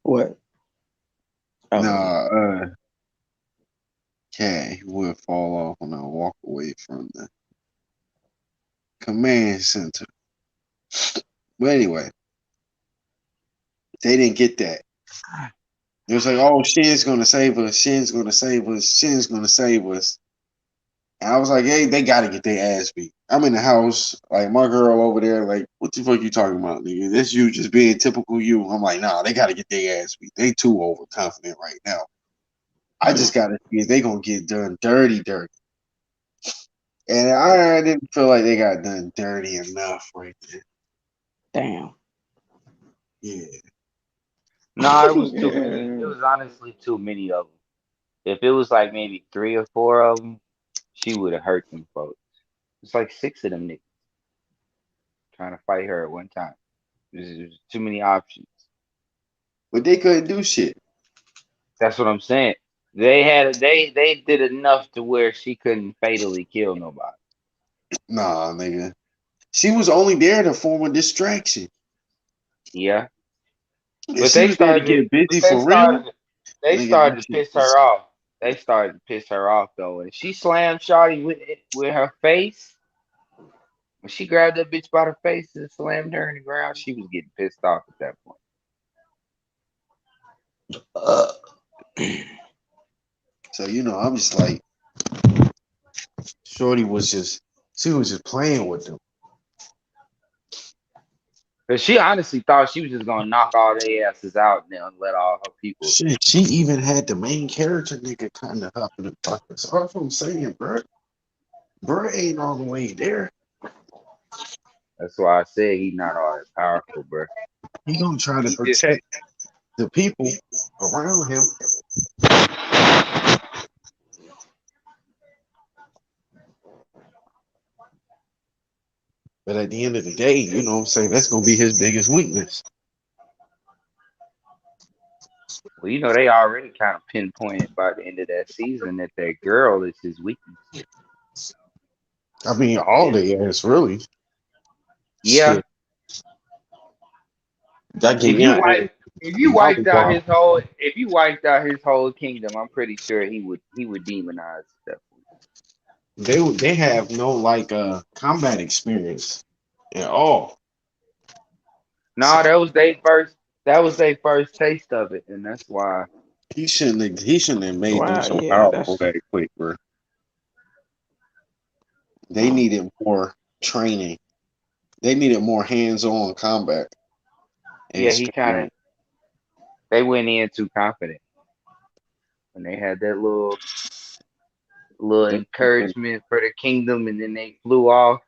what? Oh, Nah, he would fall off when I walk away from the command center. But anyway, they didn't get that. It was like, oh, Shin's gonna save us. Shin's gonna save us. Shin's gonna save us. And I was like, hey, they gotta get their ass beat. I'm in the house, like my girl over there, like, what the fuck you talking about, nigga? That's you just being typical you. I'm like, nah, they gotta get their ass beat. They too overconfident right now. I just gotta see if they gonna get done dirty, dirty. And I didn't feel like they got done dirty enough right there. damn. Yeah. nah, it was too many. It Yeah. was honestly too many of them. If it was like maybe 3 or 4 of them, she would have hurt them folks. It's like 6 of them niggas trying to fight her at one time. There's too many options. But they couldn't do shit. That's what I'm saying. They did enough to where she couldn't fatally kill nobody. Nah, nigga. She was only there to form a distraction. Yeah, If but she they was there to started. get busy But they for real, started. They nigga, started that to shit piss was her off. They started to piss her off though, and she slammed Shawty with her face. When she grabbed that bitch by the face and slammed her in the ground, she was getting pissed off at that point. Uh, so I'm just like, Shorty was just she was just playing with them. But she honestly thought she was just gonna knock all their asses out and then let all her people. Shit, she even had the main character nigga kind of hopping the bucket. So that's what I'm saying, bro. Bro ain't all the way there. That's why I said he's not all that powerful, bro. He gonna try to He just protect the people around him. But at the end of the day, what I'm saying, that's gonna be his biggest weakness. well, they already kind of pinpointed by the end of that season that girl is his weakness. I mean, all And they ass really. yeah, Shit. That get if you yeah, wipe if you wiped out his whole kingdom, I'm pretty sure he would demonize stuff. they have no like combat experience at all. So No, that was their first taste of it, and that's why. he shouldn't have made them well, so yeah, powerful that's that quick, bro. They um, needed more training. They needed more hands-on combat and Yeah, he kind of experience. they went in too confident when they had that little They, encouragement for the kingdom, and then they flew off.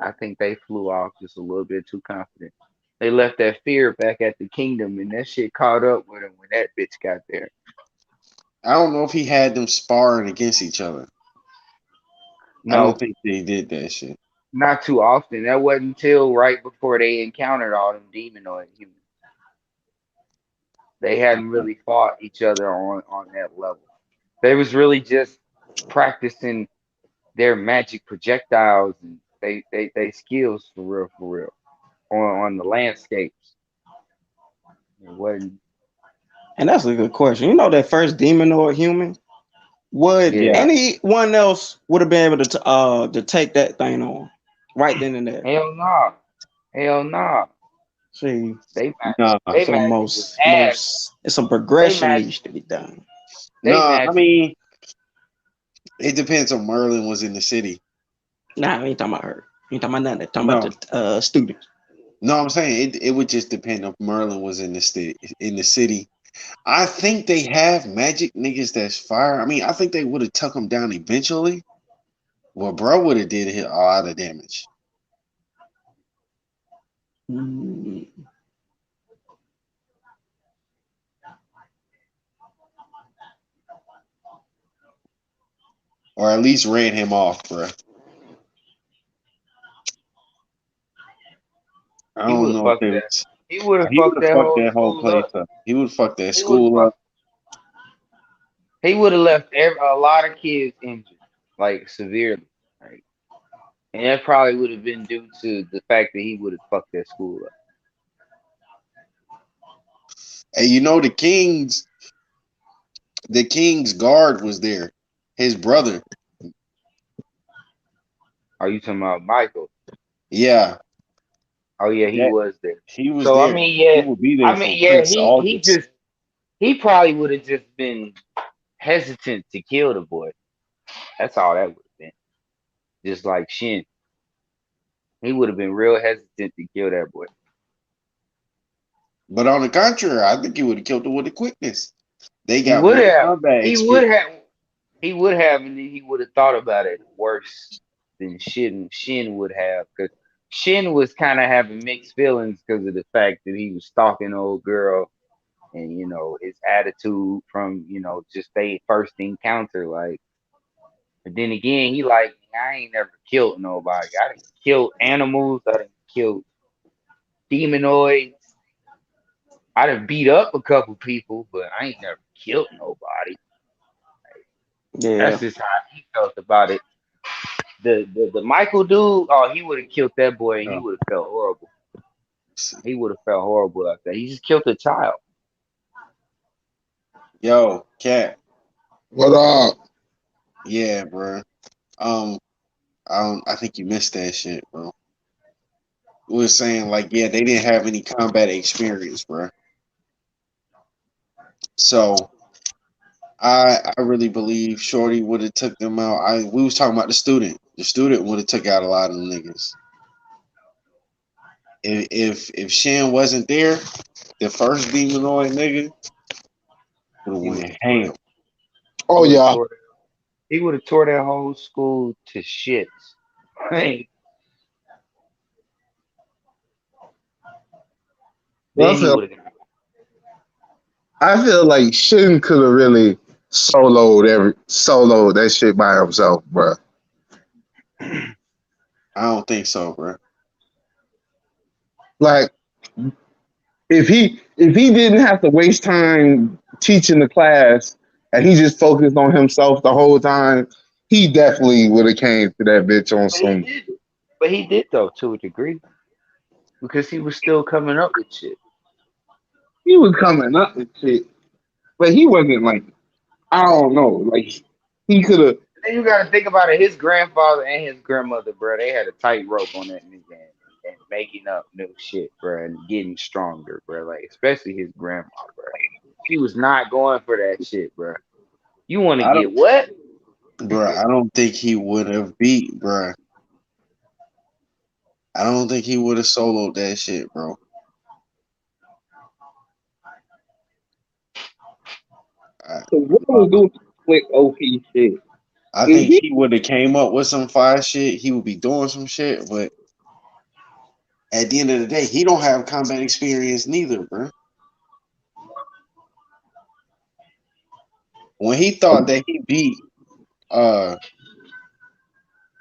I think they flew off just a little bit too confident. They left that fear back at the kingdom, and that shit caught up with him when that bitch got there. I don't know if he had them sparring against each other. I don't No, think they did that shit. not too often. That wasn't until right before they encountered all them demonoid humans. They hadn't really fought each other on that level. They was really just practicing their magic projectiles and they skills for real on the landscapes. It wasn't. and that's a good question. You know, that first demonoid human, would Yeah, Yeah, anyone else would have been able to take that thing on right then and there? hell nah, hell nah. See, They no, they so magic was ass. most it's some They progression magic needs to be done. they no. I magic. mean, it depends on Merlin was in the city. Nah, we ain't talking about her. We ain't talking about nothing. Talking about No, the students. no. I'm saying it would just depend if Merlin was in the city. In the city, I think they have magic niggas that's fire. I mean, I think they would have took him down eventually. Well, bro would have did a lot of damage. Mm, Or at least ran him off, bro. I He don't would have know if fucked they that. was. He would have He would fucked have that fucked whole that whole school place up. up. He would fuck that He would have school up. fucked. He would have left a lot of kids injured, like severely. Right? And that probably would have been due to the fact that he would have fucked that school up. And the king's guard was there. His brother. Are you talking about Michael? Yeah, Oh yeah, he that was there. he was So there. He would be there for Prince he August. just he probably would have just been hesitant to kill the boy. That's all that would have been. Just like Shin, he would have been real hesitant to kill that boy. But on the contrary, I think he would have killed him with the quickness. They He got would more have. combat He would experience. have. He would have, and then he would have thought about it worse than Shin would have, because Shin was kind of having mixed feelings because of the fact that he was stalking old girl, and his attitude from just they first encounter. Like, but then again, he like, I ain't never killed nobody. I didn't kill animals. I didn't kill demonoids. I done beat up a couple people, but I ain't never killed nobody. Yeah. That's just how he felt about it. The Michael dude, oh, he would have killed that boy, and he Yo, would have felt horrible. He would have felt horrible after that. He just killed a child. yo, cat. What up? Yeah, bro. Um, I think you missed that shit, bro. We were saying like, yeah, they didn't have any combat experience, bro. So I really believe Shorty would have took them out. We was talking about the student. The student would have took out a lot of them niggas. If Shin wasn't there, the first demonoid nigga would have He would went have tore. ham. Oh He would have yeah, tore. He would have tore that whole school to shits. Right? I Then he feel would have. I feel like Shin could have really soloed that shit by himself, bro. I don't think so, bro. Like if he didn't have to waste time teaching the class and he just focused on himself the whole time, he definitely would have came to that bitch on But he some. did. But he did though to a degree because he was still coming up with shit. He was coming up with shit, but he wasn't like I don't know, like he could have. Then you got to think about it. His grandfather and his grandmother, bro, they had a tight rope on that nigga and making up new shit, bro, and getting stronger, bro. Like especially his grandma, bro. She was not going for that shit, bro. You want to I don't, get what? bro. I don't think he would have beat, bro. I don't think he would have soloed that shit, bro. I, So what was doing quick OP shit? I If think he he would have came up with some fire shit. He would be doing some shit, but at the end of the day, he don't have combat experience neither, bro. When he thought that he beat uh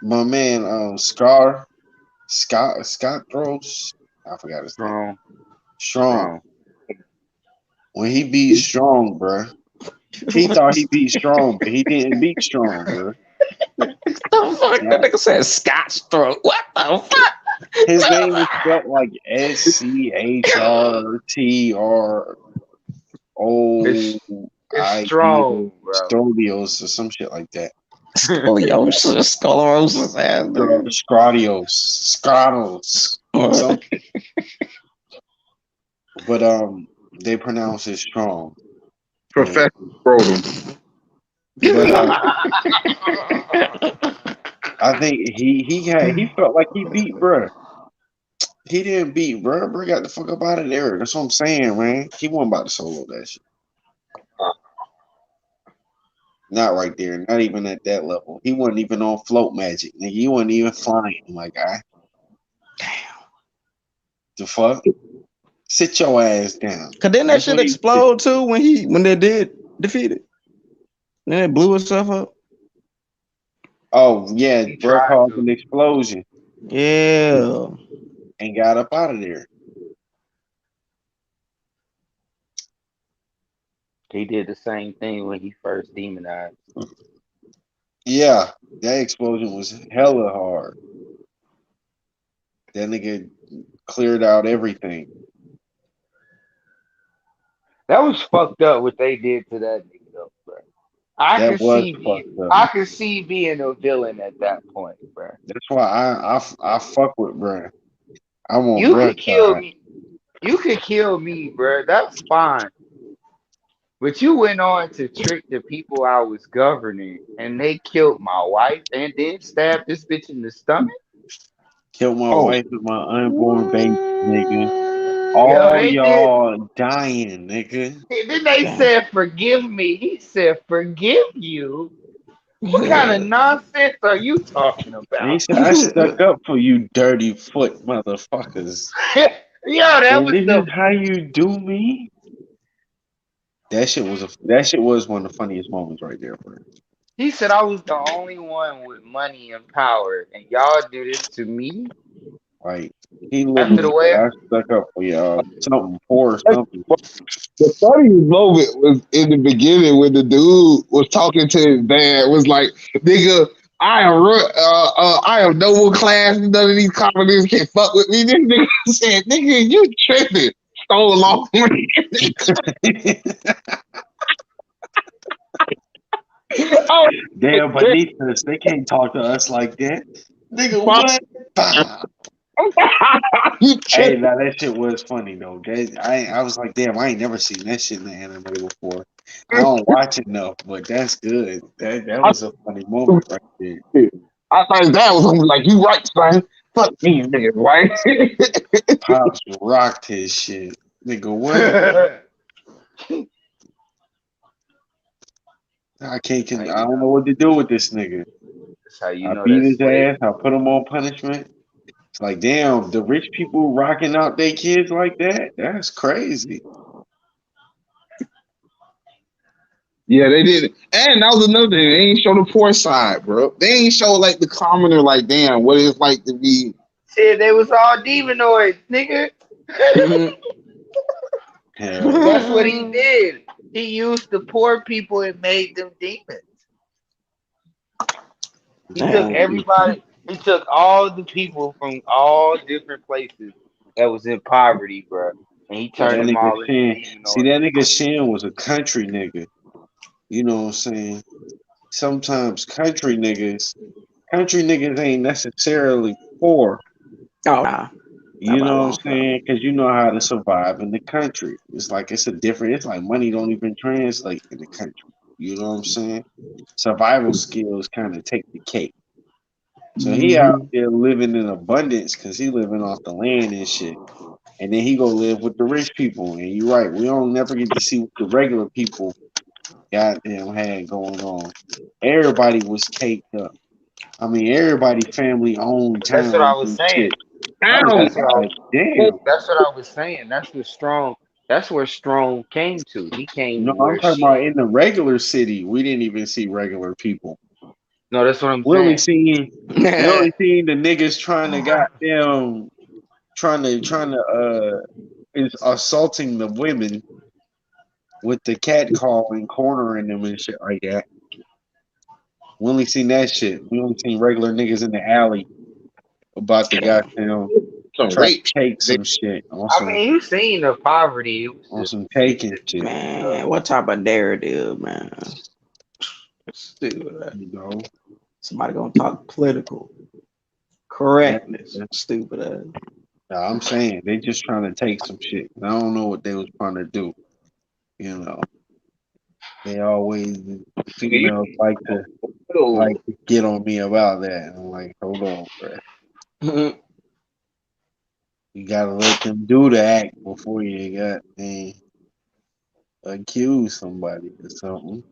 my man Scott throws, I forgot his name. Strong, Strong. strong. When he beat Strong, bro, he thought he beat Strong, but he didn't beat Strong, bro. The fuck? That Yeah. nigga said Scotch throat. What the fuck? His name is spelled like It's it's SCHROIE strong, bro. Stodios or some shit like that. Sclerosis, ass dude. Scrotos, some, but they pronounce it strong. But professional scrotum. but I think he felt like he beat bruh. He didn't beat bruh. Bruh got the fuck up out of there. That's what I'm saying, man. He wasn't about to solo that shit. Not right there. Not even at that level. He wasn't even on float magic. Nigga, he wasn't even flying, my guy. The fuck? Sit your ass down. Cause then that That's shit what he did. explode too when they did defeat it. Then it blew itself up. Oh yeah, He bruh tried caused to. an explosion Yeah. and got up out of there. He did the same thing when he first demonized. Yeah, that explosion was hella hard. That nigga cleared out everything. That was fucked up what they did to that nigga though, bro. That was fucked up. I could see being a villain at that point, bro. That's why I fuck with bruh. I want You bruh could kill side. me. You could kill me, bro. That's fine. But you went on to trick the people I was governing, and they killed my wife and then stabbed this bitch in the stomach. Killed my Oh, wife and my unborn baby, nigga. Yo, All they did. y'all dying, nigga. Then they Damn. said, "Forgive me." He said, "Forgive you." What kind of nonsense are you talking And he about? said, I stuck up for you dirty foot motherfuckers. Yo, that And was this is the. how you do me? That shit was one of the funniest moments right there, bro. He said I was the only one with money and power, and y'all do this to me. Like He After the literally said, where? "I stuck up for y'all." Something poor, something. The funniest moment was in the beginning when the dude was talking to his dad. Was like, "Nigga, I am noble class. None of these communists can fuck with me." This nigga said, "Nigga, you tripping? Stole all money." Oh, Damn, beneath us, they can't talk to us like that, nigga. fuck. What? Bah. You Hey, tripping? now that shit was funny though. I was like, damn, I ain't never seen that shit in the anime before. I don't watch it enough, but that's good. That was a funny moment right there. I thought his dad was gonna be like, "You right, son? Fuck these niggas, right?" Pops rocked his shit, nigga. What? I can't. How I you don't know know? what to do with this nigga. That's how you I know beat that's his slave. ass. I put him on punishment. It's like, damn, the rich people rocking out their kids like that. That's crazy. Yeah, they did. And that was another thing. They ain't show the poor side, bro. They ain't show like the commoner, like, damn, what it's like to be. Shit, they was all demonoids, nigga. Hell That's yeah. what he did. He used the poor people and made them demons. He took Damn. Poor people. everybody. He took all the people from all different places that was in poverty, bro, and he That turned them nigga all into Shin. See, demons. that nigga Shin was a country nigga. You know what I'm saying? Sometimes country niggas ain't necessarily poor. Oh nah, not You by a know what I'm long shot. saying? Because you know how to survive in the country. It's like it's a different. It's like money don't even translate in the country. You know what I'm saying? Survival skills kind of take the cake. So he out Mm-hmm. there living in abundance because he living off the land and shit. And then he go live with the rich people. And you're right, we don't never get to see what the regular people goddamn had going on. Everybody was caked up. I mean, everybody family owned That's what I towns was and saying. shit. I was Damn. like, That's what I God was. damn. That's what I was saying. That's what strong. That's where strong came to. He No, came I'm where talking about she. in the regular city. We didn't even see regular people. No, that's what I'm We only saying. seen we only seen the niggas trying to goddamn trying to is assaulting the women with the cat call and cornering them and shit like that. We only seen that shit. We only seen regular niggas in the alley about to Damn. goddamn Some try to rape. take some shit I mean, you seen the poverty. It was on just some he taking just shit. used the. Man, what type of narrative, man? Stupid. You know. Somebody gonna talk political Yeah. correctness. Stupid ass. No, I'm saying they just trying to take some shit. I don't know what they was trying to do. You know, they always the females like to get on me about that. And I'm like, hold on, bro. You gotta let them do the act before you got they accuse somebody or something.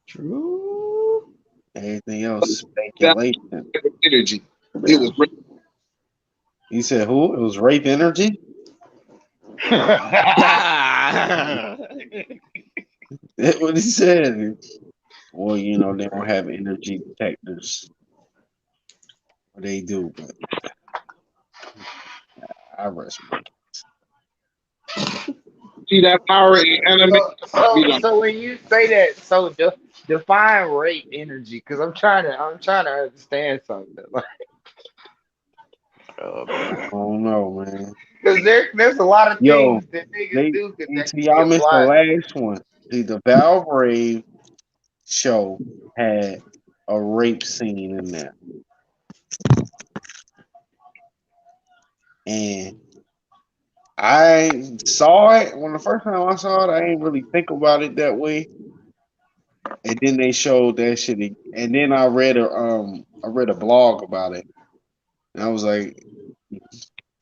True. Anything else That speculation. energy. It Yeah. was rape. You said who? It was rape energy? That's what he said. Well, you know, they don't have energy detectors. Or they do, but I rest my See that power in anime. Be like, So when you say that, so define rape energy, because I'm trying to understand something. Like, Oh man. I don't know, man. because there's a lot of Yo, things that niggas they do that see can be y'all missed the applied. last one. See, the Valbrave show had a rape scene in there, and I saw it when the first time I saw it. I didn't really think about it that way, and then they showed that shit, and then I read a blog about it, and I was like,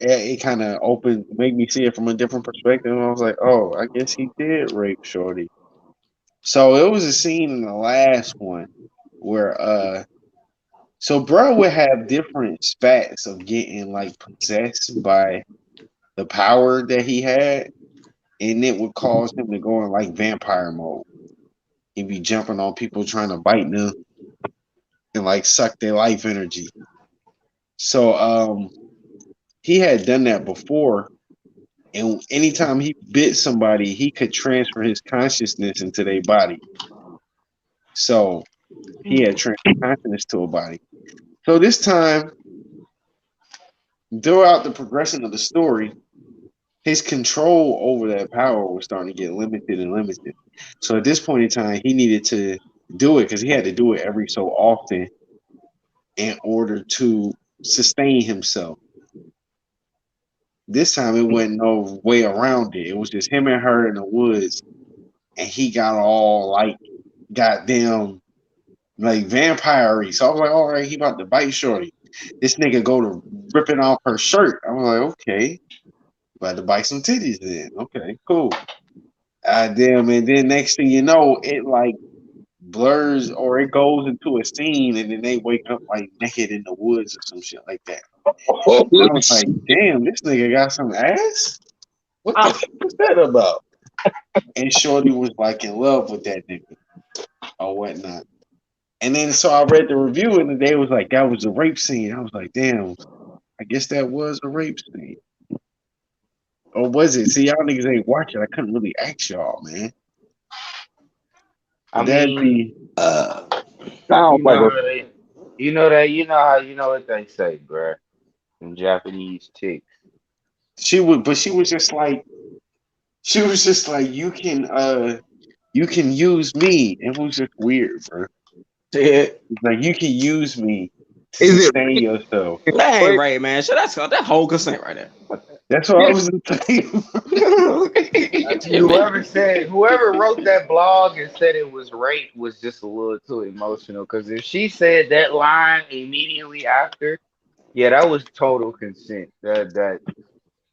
it kind of opened, made me see it from a different perspective. And I was like, oh, I guess he did rape Shorty. So it was a scene in the last one where so bro would have different spats of getting like possessed by the power that he had, and it would cause him to go in like vampire mode. He'd be jumping on people trying to bite them and like suck their life energy. So he had done that before, and anytime he bit somebody, he could transfer his consciousness into their body. So he had transferred consciousness to a body. So this time, throughout the progression of the story, his control over that power was starting to get limited and limited. So at this point in time, he needed to do it because he had to do it every so often in order to sustain himself. This time, it wasn't no way around it. It was just him and her in the woods, and he got all like goddamn like vampire-y. So I was like, all right, he about to bite Shorty. This nigga go to ripping off her shirt. I was like, okay, about to bite some titties then. Okay, cool. Damn, and then next thing you know, it like blurs or it goes into a scene, and then they wake up like naked in the woods or some shit like that. And I Holy was like, shit. damn, this nigga got some ass. What the fuck was that about? And Shorty was like in love with that nigga or whatnot. And then so I read the review, and they was like, that was a rape scene. I was like, damn, I guess that was a rape scene. Or was it? See, y'all niggas ain't watching. I couldn't really ask y'all, man. I But that'd mean, be Sounds you like know a how they, you know that, you know what they say, bruh. In Japanese chicks. she would, but she was just like you can use me. It was just weird, bro. Yeah. It's like you can use me to is it sustain yourself. That ain't rape? right, man. Shit, that's that whole consent right there. That's what I was thinking. Whoever wrote that blog and said it was rape was just a little too emotional. Because if she said that line immediately after, yeah, that was total consent. That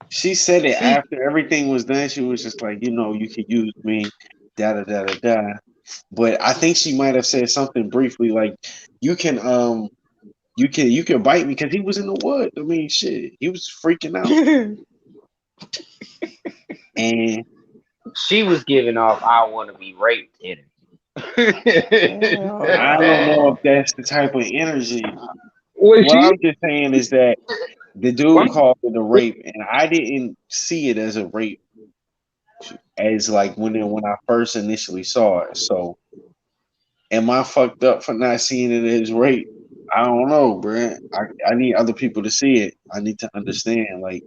She said it she after everything was done. She was just like, you can use me, da da da da da. But I think she might have said something briefly like, you can you can bite me because he was in the woods. I mean, shit, he was freaking out, and she was giving off "I want to be raped" energy. Hell I don't know if no. that's the type of energy. Was What she? I'm just saying is that the dude called it a rape, and I didn't see it as a rape as like when I first initially saw it. So am I fucked up for not seeing it as rape? I don't know, bruh. I need other people to see it. I need to understand, like,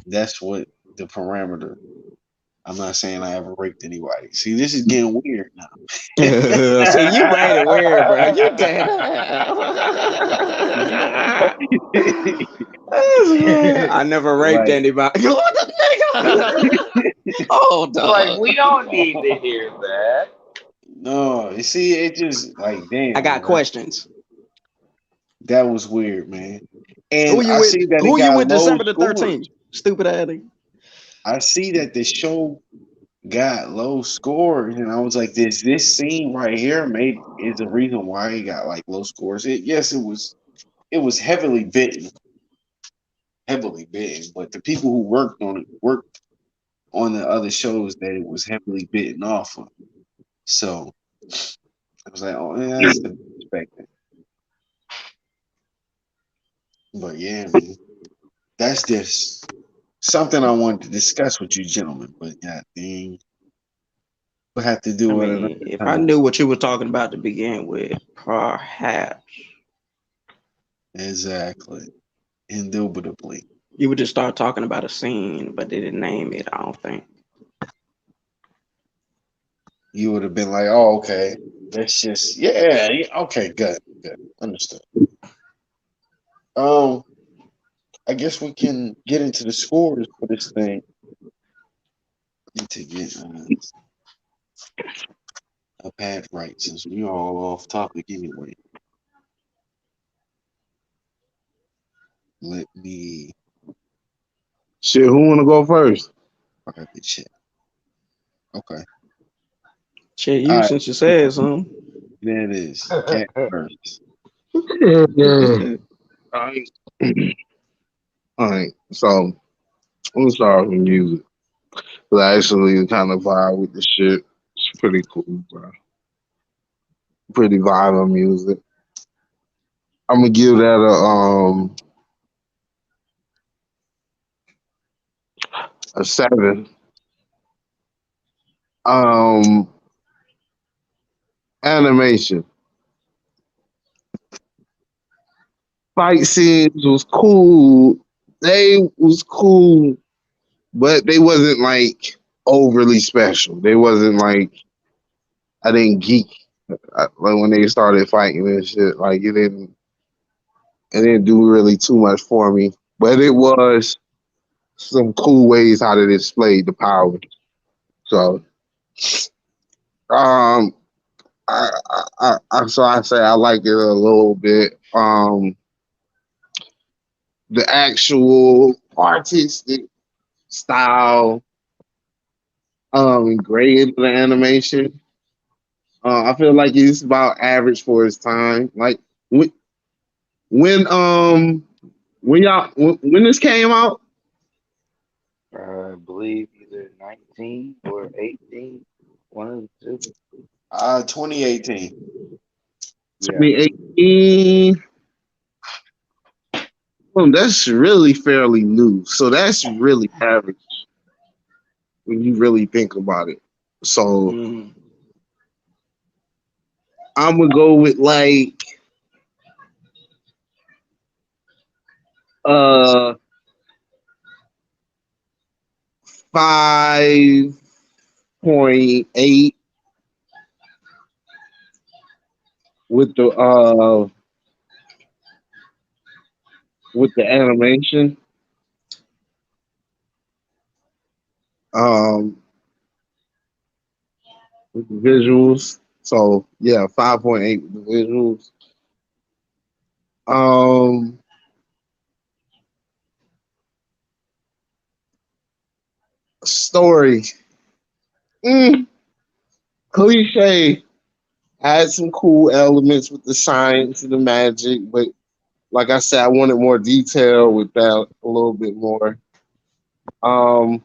that's what the parameter. I'm not saying I ever raped anybody. See, this is getting weird now. See, you made it weird, bro. You did. I never raped Like, anybody. What the nigga? Oh, Like, dog. we don't need to hear that. no, you see, it just like, I damn, got bruh. questions. That was weird, man. Who And you I with? see that it Who you got with low December the scores. 13th? Stupid ass nigga. I see that the show got low scores, and I was like, this scene right here made is the reason why it got like low scores. Yes, it was heavily bitten, but the people who worked on it worked on the other shows that it was heavily bitten off of. So I was like, oh, yeah, that's to be expected. But yeah, man, that's just something I wanted to discuss with you, gentlemen. But god dang, we'll have to I do it another mean, if I time. knew what you were talking about to begin with, perhaps Exactly, indubitably. you would just start talking about a scene, but they didn't name it, I don't think. You would have been like, oh, okay, that's just okay, good, understood. Um, I guess we can get into the scores for this thing. Need to get a pad right since we all off topic anyway. Let me Shit, who wanna go first? private chat. Okay, Shit, all you right, since you said something. there it is. Cat first. Alright. Alright. So I'm gonna start with music. 'Cause I actually kind of vibe with the shit. It's pretty cool, bro. Pretty vibe on music. I'm gonna give that a 7. Um, animation, fight scenes was cool. They was cool, but they wasn't like overly special. They wasn't like I didn't geek like when they started fighting and shit. Like it didn't do really too much for me. But it was some cool ways how they displayed the power. So um so I say I like it a little bit. The actual artistic style, grade of the animation. I feel like it's about average for its time. Like when when um when this came out, I believe either 19 or 18, one of the two. 2018. Yeah. 2018. That's really fairly new. So that's really average when you really think about it. So Mm. I'm gonna go with like uh 5.8 with the animation. Um with the visuals. So yeah, 5.8 with the visuals. Um Story. Mm, cliche. Had some cool elements with the science and the magic, but like I said, I wanted more detail with that a little bit more. Um,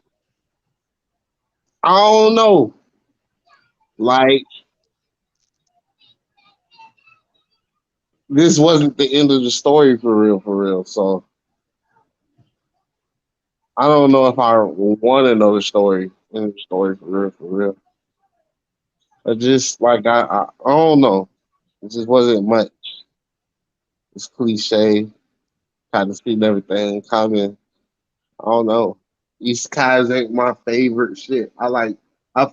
I don't know. Like this wasn't the end of the story for real, for real. So I don't know if I want to know the story, end of the story for real, for real. I just like I don't know. It just wasn't much. It's cliche, kind of seen everything coming. I don't know. East Kai's ain't my favorite shit. I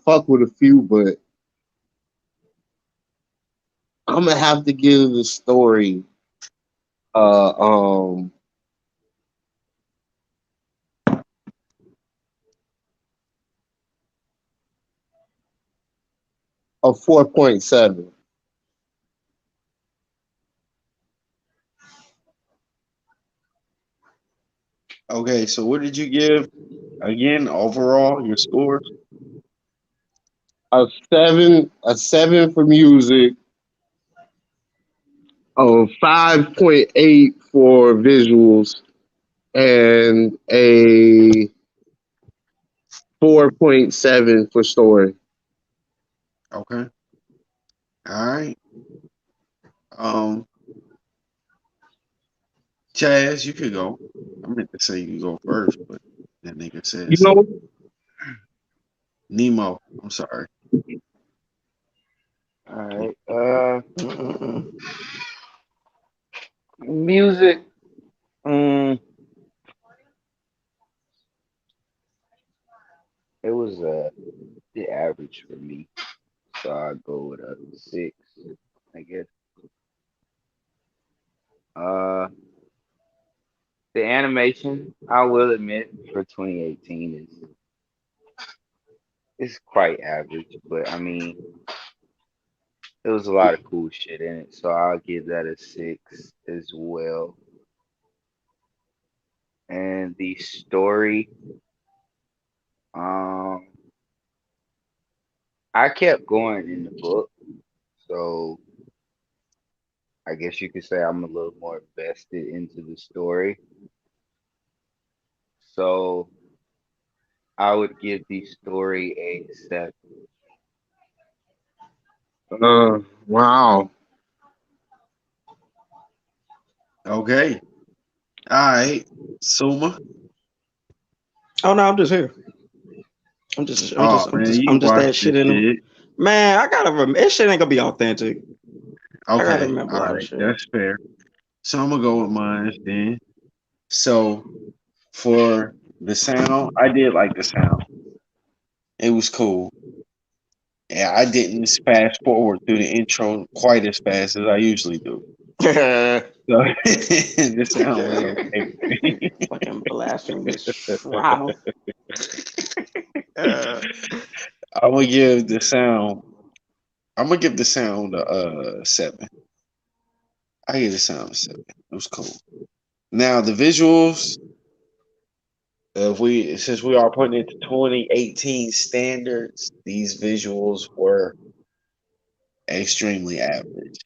fuck with a few, but I'm gonna have to give the story uh um a 4.7. Okay, so what did you give again overall? Your score? A seven for music, a 5.8 for visuals, and a 4.7 for story. Okay. All right. Um, Chaz, you could go. I meant to say you go first, but that nigga You says know, Nemo. I'm sorry. All right. Music. Mm, it was the average for me, so I go with a 6, I guess. Uh, the animation, I will admit, for 2018 is quite average, but I mean, there was a lot of cool shit in it, so I'll give that a 6 as well. And the story, um, I kept going in the book, so I guess you could say I'm a little more invested into the story. So I would give the story a 7. wow. Okay. All right. Suma. Oh no, I'm just here. I'm just, I'm Oh just, I'm man, just, you I'm just watch that this shit in them. shit. Man, I gotta remember. This shit ain't gonna be authentic. I gotta Okay. remember All all the right. shit. That's fair. So I'm gonna go with mine then. So for the sound, I did like the sound. It was cool. Yeah, I didn't fast forward through the intro quite as fast as I usually do. So the sound was okay with me. Fucking blasphemous shroud. Uh, I'm gonna give the sound. I'm gonna give the sound a 7. I give the sound a 7. It was cool. Now the visuals. If we since we are putting it to 2018 standards, these visuals were extremely average.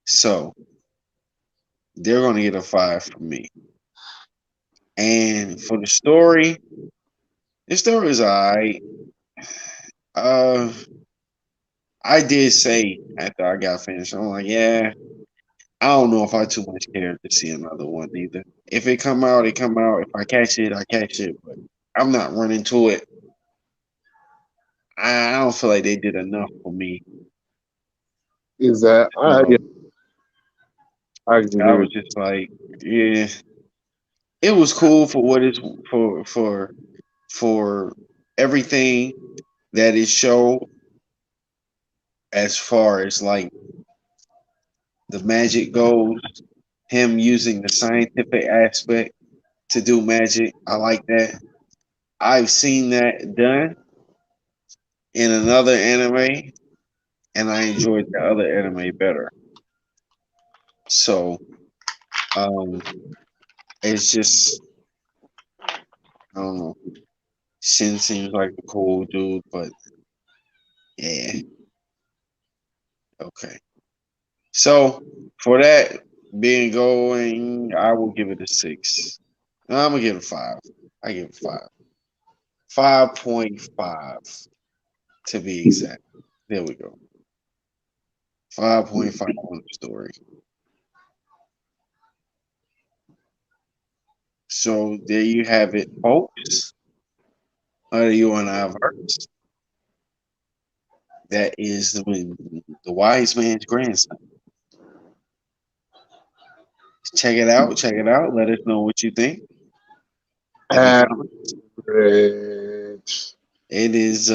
So they're gonna get a 5 from me. And for the story is alright. Uh, I did say after I got finished, I'm like, yeah, I don't know if I too much care to see another one either. If it come out, it come out. If I catch it, I catch it. But I'm not running to it. I don't feel like they did enough for me. Is that So I agree I with was just like, yeah, it was cool for what it's for everything that it showed as far as like the magic goes. Him using the scientific aspect to do magic, I like that. I've seen that done in another anime, and I enjoyed the other anime better. So, um, it's just I don't know. Shin seems like a cool dude, but yeah, okay. So for that being going, I will give it a 6. No, I'm gonna give it a 5. I give it 5. 5.5 to be exact. There we go. 5.5 on the story. So there you have it, folks. The U.N.I verse. That is the wise man's grandson. Check it out. Check it out. Let us know what you think in the that. comments. Average. It is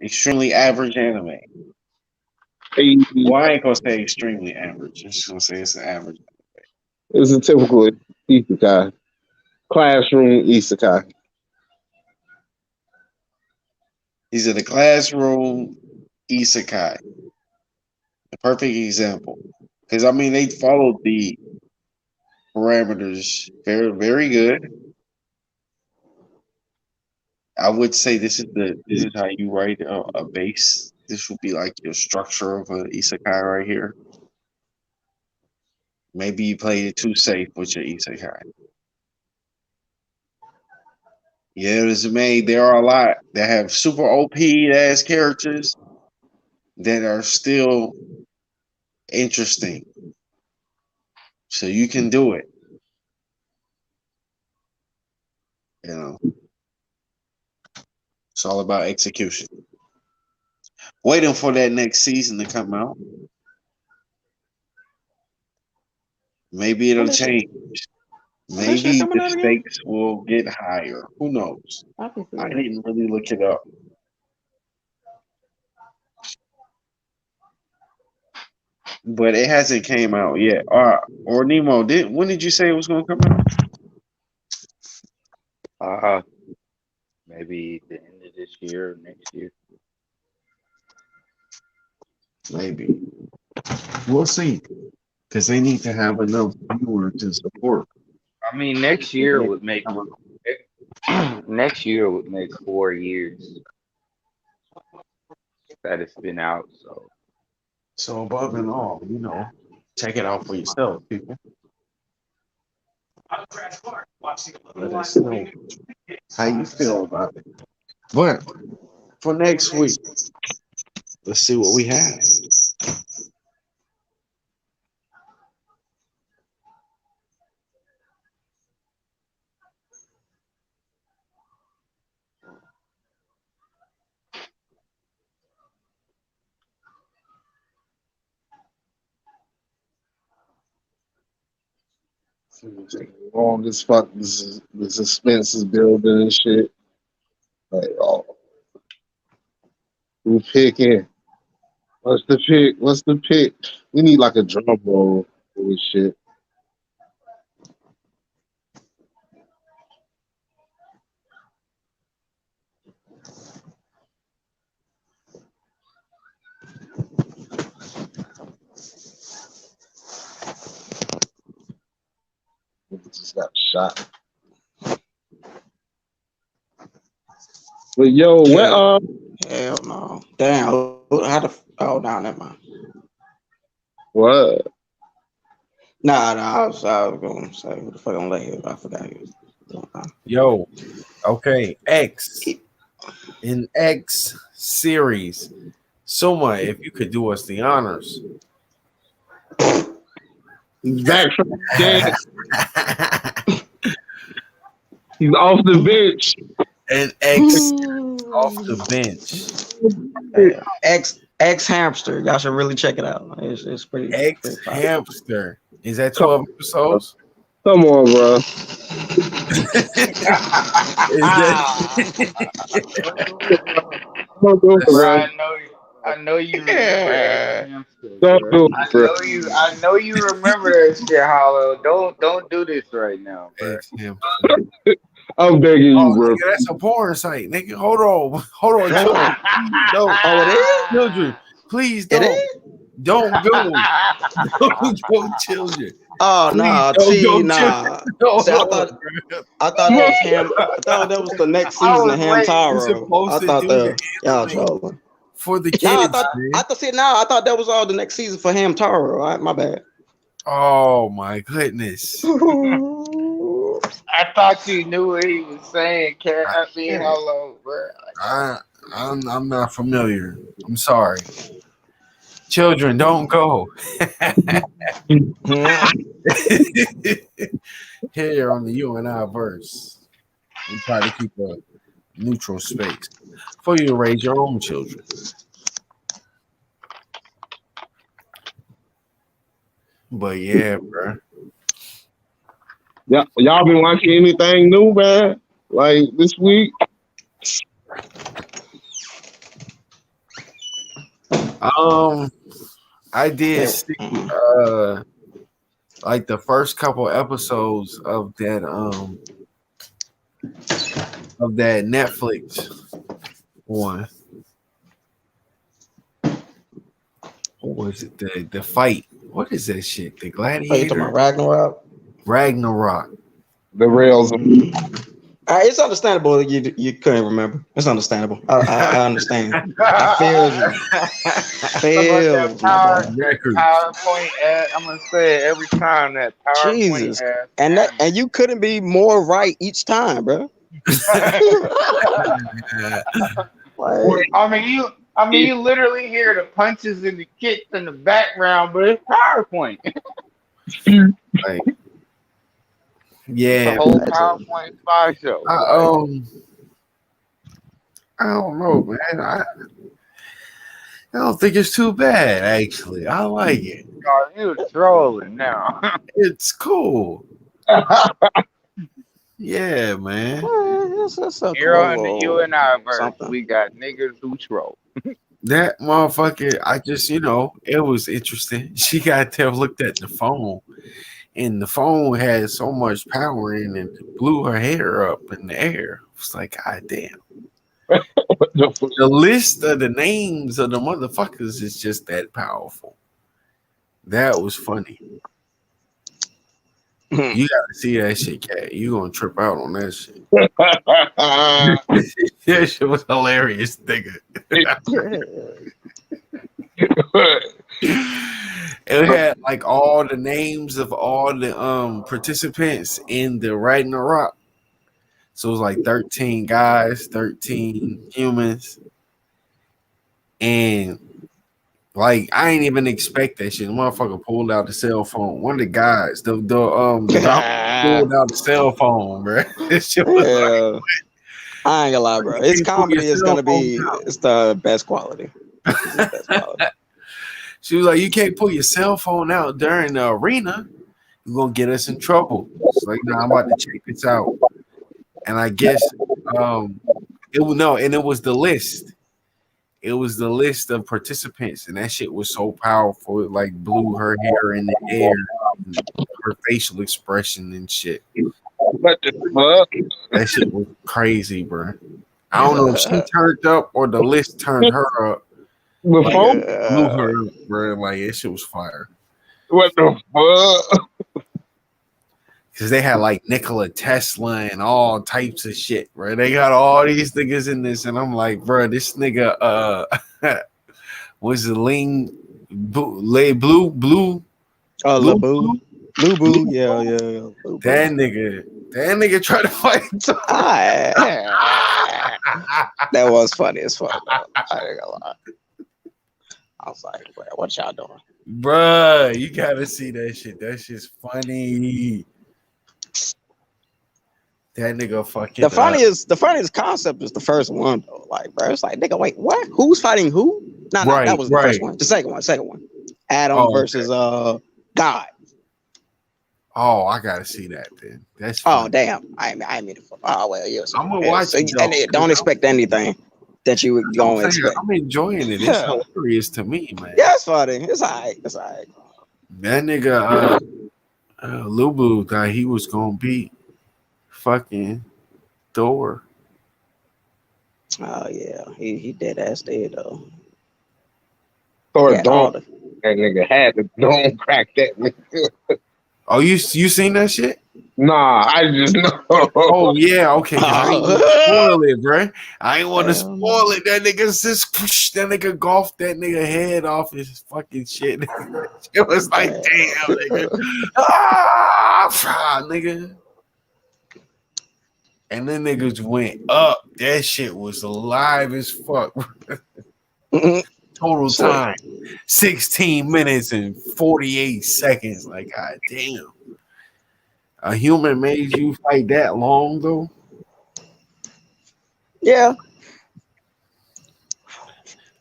extremely average anime. Hey, Well, I ain't gonna say extremely average. I'm just gonna say it's an average. it's a typical isekai. Classroom isekai. He's in the classroom isekai. The perfect example. Because I mean they followed the parameters very, very good. I would say this is how you write a base. This would be like your structure of an isekai right here. Maybe you played it too safe with your isekai. Yeah, it's made. There are a lot that have super OP ass characters that are still interesting. So you can do it. You know, it's all about execution. Waiting for that next season to come out. Maybe it'll when that shit, change. when that shit Maybe coming the out again? stakes will get higher. Who knows? I can I feel it. didn't really look it up, but it hasn't came out yet. Or Nemo, did when did you say it was going to come out? Uh, maybe the end of this year or next year. Maybe we'll see because they need to have enough viewers to support. I mean, next year It would make come out. next year would make 4 years that it's been out. So So above and all, check it out for yourself, people. Let us know how you feel about it. But for next week, let's see what we have. Long as fuck, the suspense is building and shit. Like, oh, who picking? What's the pick? What's the pick? We need like a drum roll for this shit. We just got shot. But yo, what Hell, hell no. Damn. How the? Oh, no, never mind. what? Nah. I was going to say, who the fuck on late? I forgot he was. Yo, okay, X in X series. Soma, if you could do us the honors. He's back from the dead. He's off the bench. And X off the bench. Yeah. X Hamster. Y'all should really check it out. It's pretty. X pretty fire. Hamster. Is that 12 episodes? Come on, bro. Is that Don't do it, Bro, bro. I know you remember that hamster, Don't bro. do it, bro. I know you remember that shit, Hollow. Don't do this right now, bro. X Hamster? I'm begging you, Oh, bro. nigga, that's a porn site, nigga. Hold on, children. Please don't. Oh, it is? Children, please It don't. is? Don't go. Don't go, children. Oh, Please nah. don't See, go, nah. children. No, See, I no, thought bro. that was Ham. I thought that was the next I season was of waiting. Hamtaro. You're supposed I to thought do the the y'all anime trolling. for the No, kids, man. I thought that was all the next season for Hamtaro. All right, my bad. Oh my goodness. I thought you knew what he was saying, Cat. I mean, Hollow, bro. I'm not familiar. I'm sorry. Children, don't go. Here on the U.N.I verse, we try to keep a neutral space for you to raise your own children. But yeah, bro. Y'all been watching anything new, man? Like this week? I did see like the first couple episodes of that Netflix one. What was it? The fight. What is that shit? The Oh, you talking Gladiator? about Ragnarok? Ragnarok. The rails. It's understandable you couldn't remember. It's understandable. I understand. I feel you. Feel you, my boy. Records. PowerPoint ad. I'm gonna say it every time that PowerPoint Jesus, ad. and you couldn't be more right each time, bro. Like, I mean, you literally hear the punches and the kicks in the background, but it's PowerPoint. Like, The yeah. whole PowerPoint slideshow. I don't know, man. I don't think it's too bad, actually. I like it. God, you trolling now. It's cool. Yeah, man. it's a Here on the cool U.N.I verse, something. we got niggas who troll. That motherfucker, I just, it was interesting. She got there, looked at the phone, and the phone had so much power in it, it blew her hair up in the air. It was like, God damn. The list of the names of the motherfuckers is just that powerful. That was funny. You gotta see that shit, Cat. You gonna trip out on that shit. That shit was hilarious, nigga. It had like all the names of all the participants in the Ragnarok. So it was like 13 guys, 13 humans. And like I ain't even expect that shit. The motherfucker pulled out the cell phone. One of the guys, the guy pulled out the cell phone, bro. This shit was like, I ain't gonna lie, bro. It's can't pull comedy. your It's cell gonna be. phone out. It's the best quality. It's the best quality. She was like, you can't pull your cell phone out during the arena. you're gonna get us in trouble. It's like, nah, I'm about to check this out. And I guess it was no, and it was the list. It was the list of participants, and that shit was so powerful. It like blew her hair in the air, and her facial expression and shit. What the fuck? That shit was crazy, bro. I don't know if she turned up or the list turned her up. Like Before? blew her up, bro. Like that shit was fire. What the fuck? Because they had like Nikola Tesla and all types of shit, bro. They got all these niggas in this, and I'm like, bro, this nigga was it blue Labu. Lubu, yeah. Lubu. That nigga tried to fight. That was funny as fuck. Though. I ain't gonna lie. I was like, bro, what y'all doing? Bruh, you gotta see that shit. That shit's funny. That nigga fucking The funniest concept is the first one though. Like, bro, it's like, nigga, wait, what? Who's fighting who? No, that was the first one. The second one. Adam versus God. Oh, I gotta see that then. That's funny. Oh damn. I mean oh well, yeah. I'm gonna watch it. And don't expect anything that you would go and expect. I'm enjoying it. It's hilarious to me, man. Yeah, it's funny. It's alright. That nigga Lubu thought he was gonna beat fucking Thor. Oh yeah, he dead ass dead though. Thor don't. That nigga had to don't crack that nigga. Oh, you seen that shit? Nah, I just know. Oh yeah, okay. I ain't want to spoil it, bro. I ain't want to spoil it. That nigga just that nigga golfed that nigga head off his fucking shit. It was like, damn, nigga. Nigga. And then niggas went up. That shit was alive as fuck. Total time 16 minutes and 48 seconds. Like, god damn. A human made you fight that long though? Yeah.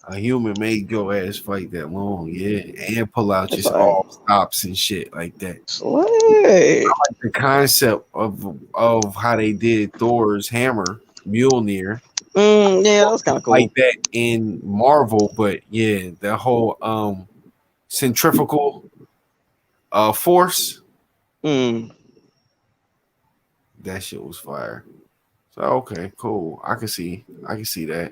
A human made your ass fight that long, yeah, and pull out just all stops and shit like that. I like the concept of how they did Thor's hammer, Mjolnir. Yeah, that was kind of cool. Like that in Marvel, but yeah, the whole centrifugal force. That shit was fire. So okay, cool. I can see that.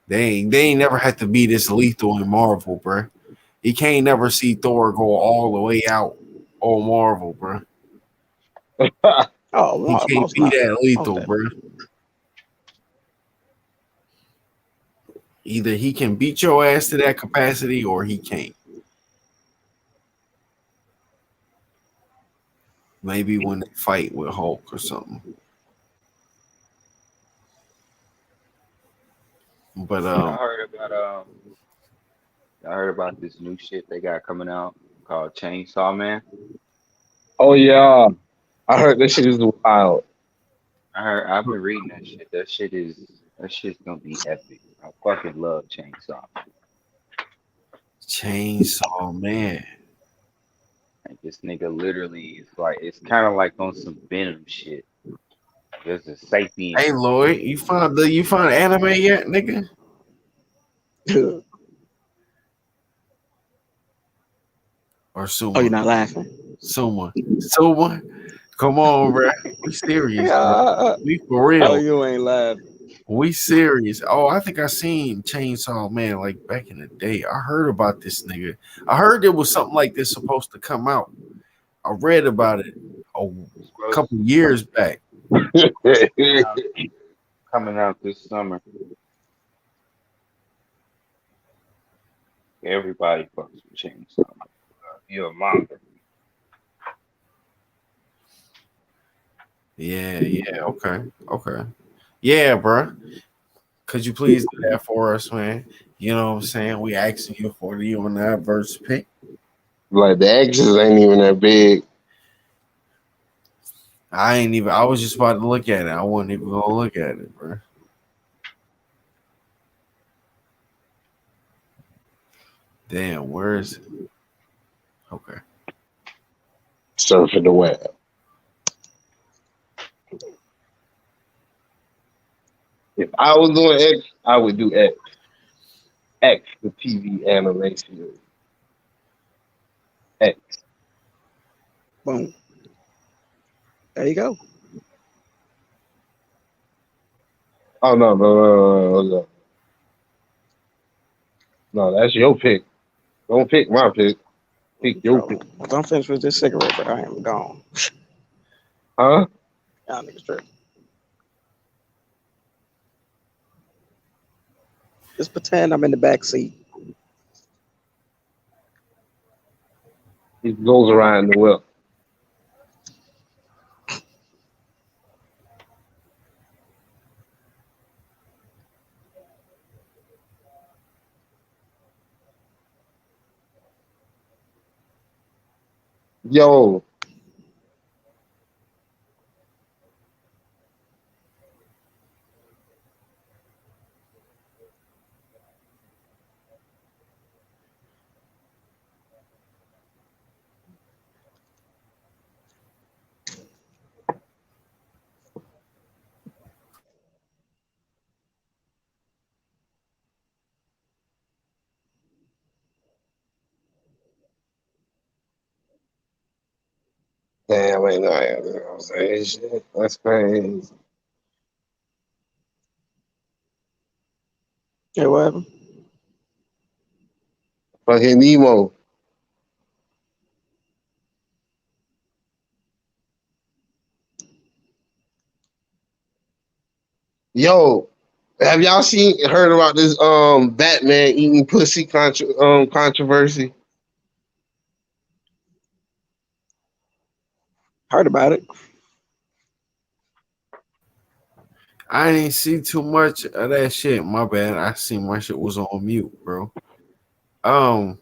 They ain't never had to be this lethal in Marvel, bro. You can't never see Thor go all the way out on Marvel, bro. He can't be that lethal, bro. Either he can beat your ass to that capacity or he can't. Maybe when they fight with Hulk or something. But I heard about this new shit they got coming out called Chainsaw Man. Oh yeah, I heard this shit is wild. I've been reading that shit. That shit's gonna be epic. I fucking love Chainsaw. Chainsaw Man. Like this nigga literally it's kind of like on some Venom shit. There's a sapien. Hey Lloyd, you found anime yet, nigga? Or Suma? Oh, you're not laughing? Suma. Come on, bro. We serious. We for real. Oh, you ain't laughing. We serious. Oh, I think I seen Chainsaw Man like back in the day. I heard about this nigga. I heard there was something like this supposed to come out. I read about it a couple years back. Coming out this summer. Everybody fucks with Chainsaw. You're a manga. Yeah, okay. Yeah, bro. Could you please do that for us, man? You know what I'm saying? We asking you for the U.N.I verse pick. Like the X's ain't even that big. I was just about to look at it. I wasn't even gonna look at it, bro. Damn, where is it? Okay. Surfing the web. If I was doing X, I would do X. X, the TV animation. X. Boom. There you go. Oh no. No, that's your pick. Don't pick my pick. Pick your Bro, pick. once I'm finished with this cigarette, bro, I am gone. Huh? Y'all niggas tripping. Just pretend I'm in the back seat. He goes around the well. Yo, damn, ain't no, you know what I'm saying? Shit, that's crazy. Hey, what happened? Fucking Nemo. Yo, have y'all heard about this Batman eating pussy controversy? Heard about it. I didn't see too much of that shit. My bad. I seen my shit was on mute, bro. Um,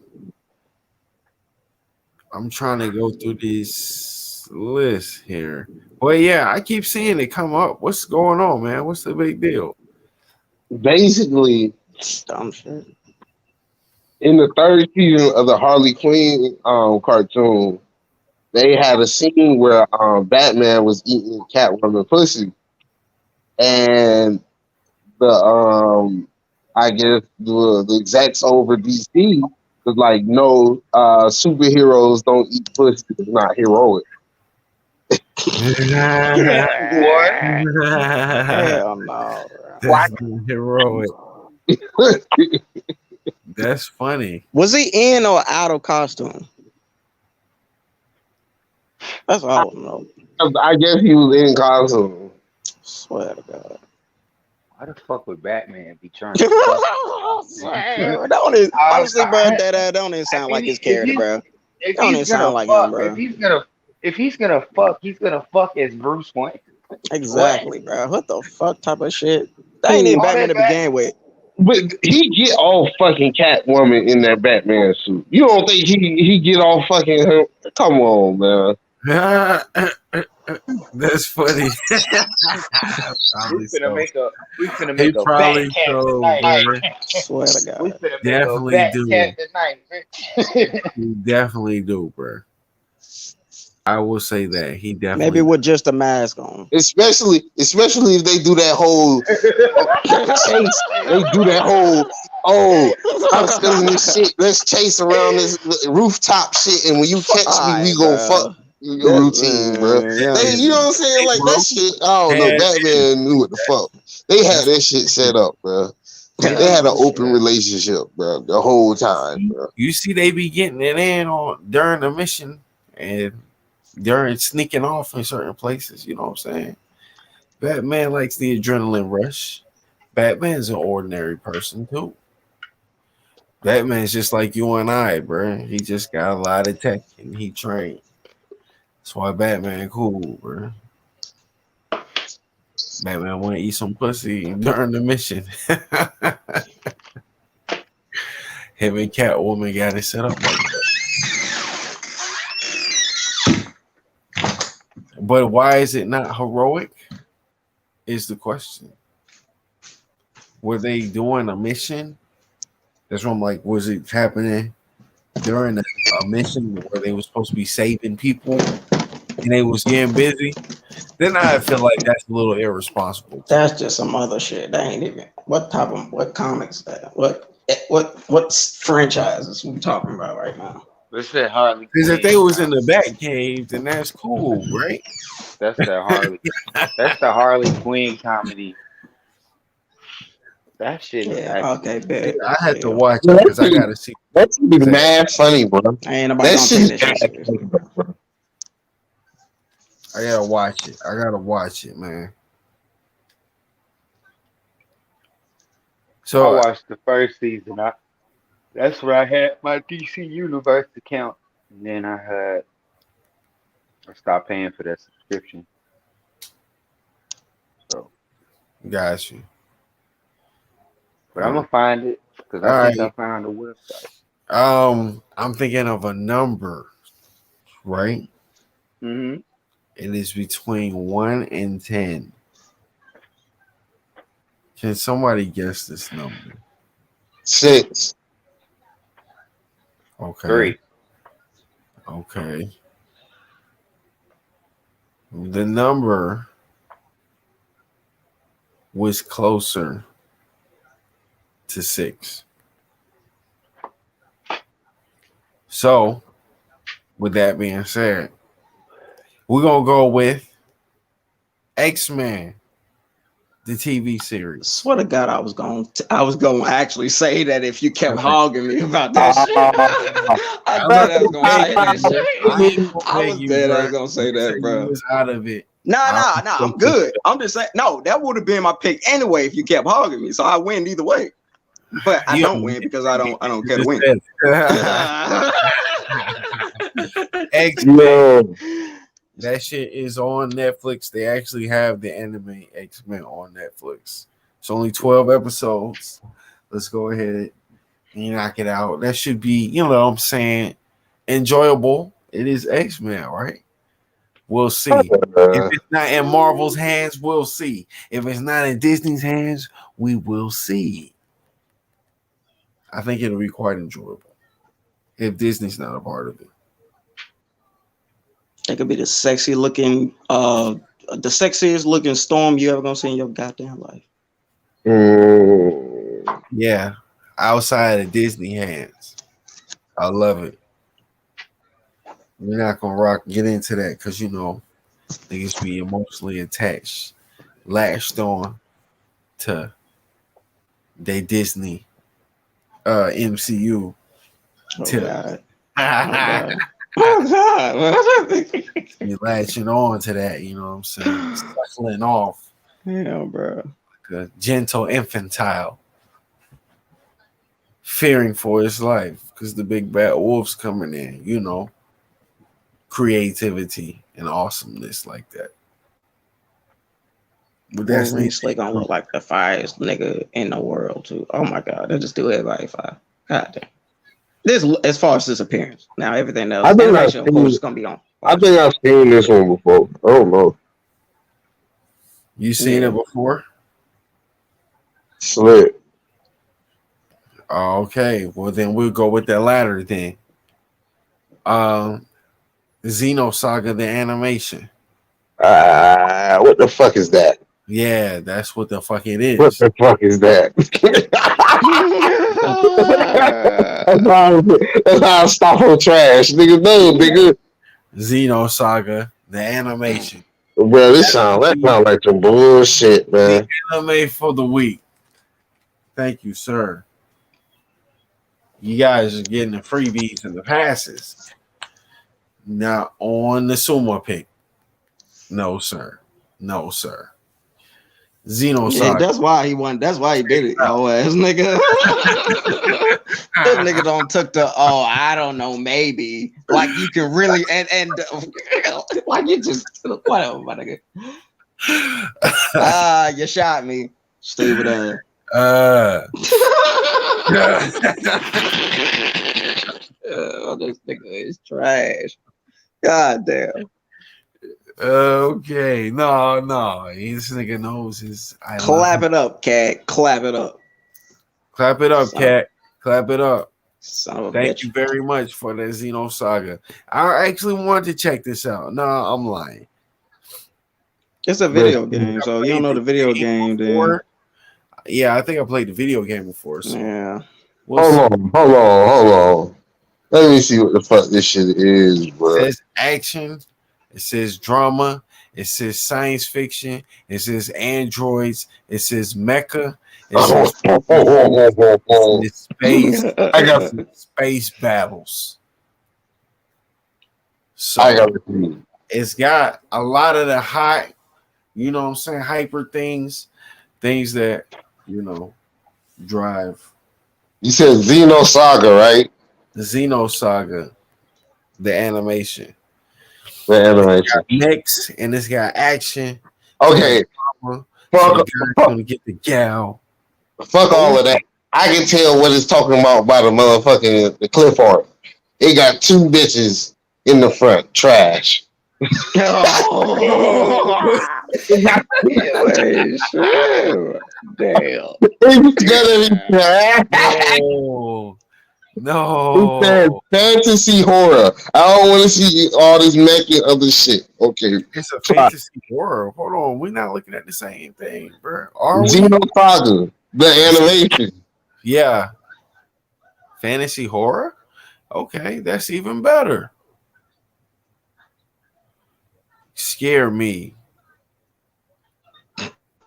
I'm trying to go through this list here. Well, yeah, I keep seeing it come up. What's going on, man? What's the big deal? Basically, Dumb shit. in the third season of the Harley Quinn cartoon, they had a scene where Batman was eating Catwoman pussy, and the I guess the execs over DC was like, no, superheroes don't eat pussy. It's not heroic. What? Hell no, bro. What? That's heroic. That's funny. Was he in or out of costume? That's all I want to know. I guess he was in costume. Swear to God. Why the fuck would Batman be trying to fuck? Don't even, honestly, bro, I, that don't even sound like his character, bro. if Don't even he's gonna sound like him, fuck, bro. if he's gonna fuck, he's gonna fuck as Bruce Wayne. What? Exactly, bro. What the fuck type of shit? That ain't even All Batman that to begin with. But he get all fucking Catwoman in that Batman suit. You don't think he get all fucking him? Come on, man. That's funny. We Probably finna so. make a He bat probably cat so, tonight. man. Swear to We God. finna make a Definitely bat cat do. tonight. He definitely do, bro. I will say that he Maybe definitely. with just a mask on. Especially if they do that whole chase. They do that whole I'm stealing this shit. Let's chase around this rooftop shit, and when you catch me, we Alright, gonna fuck bro. your That, routine, bro. yeah. They, you know what I'm saying? Hey, Like bro, that shit. I don't know. had Batman knew what the fuck. They had that's that shit set up, bro. They had an Oh, open shit. relationship, bro, the whole time, bro. you see they be getting it in on during the mission and during sneaking off in certain places. You know what I'm saying? Batman likes the adrenaline rush. Batman's an ordinary person too. Batman's just like you and I, bro. He just got a lot of tech and he trained. That's why Batman cool, bro. Batman want to eat some pussy during the mission. Him and Catwoman got it set up like that. But why is it not heroic? Is the question. Were they doing a mission? That's what I'm like, was it happening during a mission where they were supposed to be saving people and they was getting busy, then I feel like that's a little irresponsible too. That's just some other shit. That ain't even what comics that what franchises we talking about right now. What's that Harley Because if they Quinn was in the comedy? Bat Cave, then that's cool, right? That's the Harley. That's the Harley Quinn comedy. That shit is Yeah, actually okay, bet. I had to Yeah. watch Yeah, it because I gotta see that should be that. mad funny, bro. Ain't nobody That gonna take shit's that shit mad serious. funny, bro. I gotta watch it. I gotta watch it, man. I So watched the first season. That's where I had my DC Universe account, and then I stopped paying for that subscription. So, got you. but I'm gonna find it because All I think I right. found a website. I'm thinking of a number, right? Hmm. It is between 1 and 10. Can somebody guess this number? 6. Okay. 3. Okay. The number was closer to 6. So, with that being said, we're gonna go with X-Men, the TV series. Swear to God, I was going to actually say that if you kept Okay. hogging me about that shit. I I'm bet not I was gonna gonna pay say you, that bro. I shit. ain't gonna I pay was you, dead. I bro. was gonna say You say that, you bro. was out of it. Nah. I'm good. I'm just saying. No, that would have been my pick anyway if you kept hogging me. So I win either way. But I You don't win because I don't care to just win. said X Yo, that shit is on Netflix. They actually have the anime X-Men on Netflix. It's only 12 episodes. Let's go ahead and knock it out. That should be, you know what I'm saying, enjoyable. It is X-Men, right? We'll see. If it's not in Marvel's hands, we'll see. If it's not in Disney's hands, we will see. I think it'll be quite enjoyable if Disney's not a part of it. That could be the sexiest looking storm you ever gonna see in your goddamn life. Yeah, outside of Disney hands. I love it. We're not gonna get into that because niggas be emotionally attached, latched on to they Disney MCU Oh tip. God. Oh God. Oh God. You latching on to that, you know what I'm saying? Suckling off Hell, bro. like a gentle infantile, fearing for his life because the big bad wolf's coming in, creativity and awesomeness like that. But that's Wolverine neither Slick here gonna nor look like the fireest nigga in the world too. Oh my God, that just do everybody fire. God damn. This as far as his appearance. Now everything I else, think I've animation of course seen. is gonna be on. I think I've seen this one before. I don't know. You seen it Yeah. before? Slick. Okay, well then we'll go with that latter then. Um, Xenosaga the animation. What the fuck is that? Yeah, that's what the fuck it What is. the fuck is that? That's how I stop on trash. Nigga, no, nigga. Xenosaga the animation. Bro, That would that be sound like some bullshit, the man. anime for the week. Thank you, sir. You guys are getting the freebies and the passes. Now on the sumo pick. No, sir. No, sir. Yeah, Xenosaga. that's why he won. That's why he did it, yo ass nigga. This nigga don't took the I don't know, maybe. Like you can really and like you just whatever, my nigga. You shot me. Stupid ass. This nigga is trash. God damn. Okay. No. This nigga knows his I love Clap him. it up, cat. Clap it up. Clap it up, Son. cat. Clap it up. Son of a Thank bitch. you very much for the Xenosaga. I actually wanted to check this out. No, I'm lying. It's a But video game, I so you don't played know the the video game game, then before. Yeah, I think I played the video game before, so yeah. we'll Hold see. on, hold on, hold on. Let me see what the fuck this shit is, It bro. says action, it says drama, it says science fiction, it says androids, it says mecha, it says PvP, it says space, I it got, says space battles. I got So to see. it's got a lot of the hot, you know what I'm saying, hyper things that, you know, drive You said Xenosaga, right? the Xenosaga, the animation. The It's animation. got mix and it's got action. It's got Okay, drama. So the fuck, guy's fuck, gonna get the gal. fuck Oh, all of that. I can tell what it's talking about by the motherfucking the clip art. It got two bitches in the front. Trash. Oh, It got, wait, shit. Damn. it's gonna be trash. no, It says no. fantasy horror. I don't want to see all this making other shit. Okay, It's a try fantasy horror. Hold on, we're not looking at the same thing, bro. Are we? Xenosaga, the animation. Yeah, fantasy horror. Okay, that's even better. Scare me.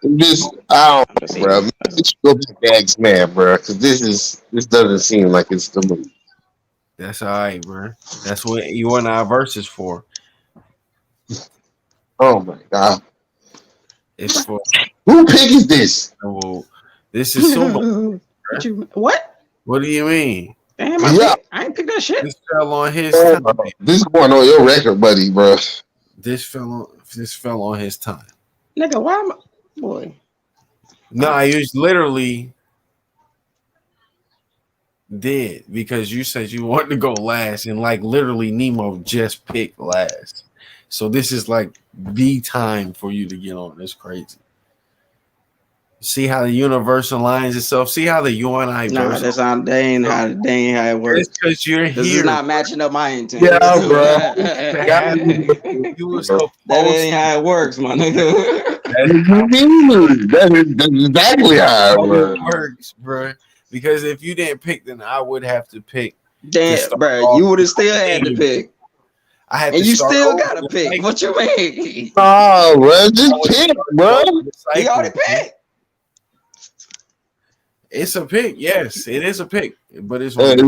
This I I'm just don't know, bro. saying. Maybe you should go back to X Man, bro, because this doesn't seem like it's the movie. That's all right, bro. That's what U.N.I versus for. Oh my god, It's for. who pick is this? Well, this is Sumo. What you what? What do you mean? Damn, Yeah, I ain't pick that shit. This fell on his oh, time. this going on your record, buddy, bro. This fell on his time. Nigga, why am I boy? No, I used literally did because you said you wanted to go last, and like literally Nemo just picked last. So this is like the time for you to get on. It's crazy. See how the universe aligns itself. See how the UNI Nah, verse. that's not they ain't how it It's works. because you're This is here. not matching up my intent. Yeah, bro. To Yeah, have it. You were supposed That ain't how it works, my nigga. That's you mean? That's exactly how it how it works. works, bro. Because if you didn't pick, then I would have to pick to Damn, start bro, off. you would have still had to pick, I had and to you start still over gotta the pick. cycle. What you mean? Oh, bro, I just would have pick, started bro. over the He cycle. already picked. It's a pick. Yes, it is a pick, but it's And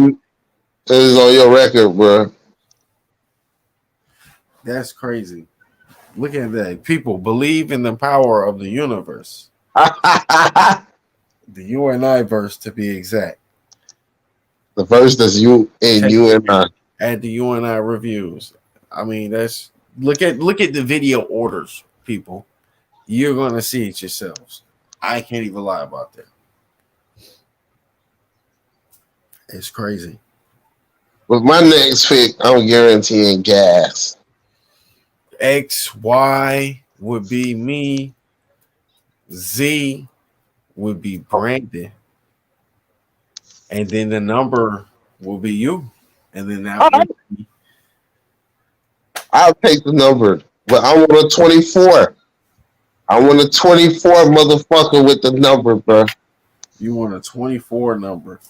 it is on your record, bro. that's crazy. Look at that. People believe in the power of the universe. The The UNI verse, to be exact. first that's you and Check you and I. at the UNI reviews. I mean, that's look at the video orders, people. You're gonna see it yourselves. I can't even lie about that. It's crazy. With my next pick, I'm guaranteeing gas. X, Y would be me. Z would be Brandon. And then the number will be you. And then All that right, would be I'll take the number, but I want a 24. I want a 24 motherfucker with the number, bro. you want a 24 number.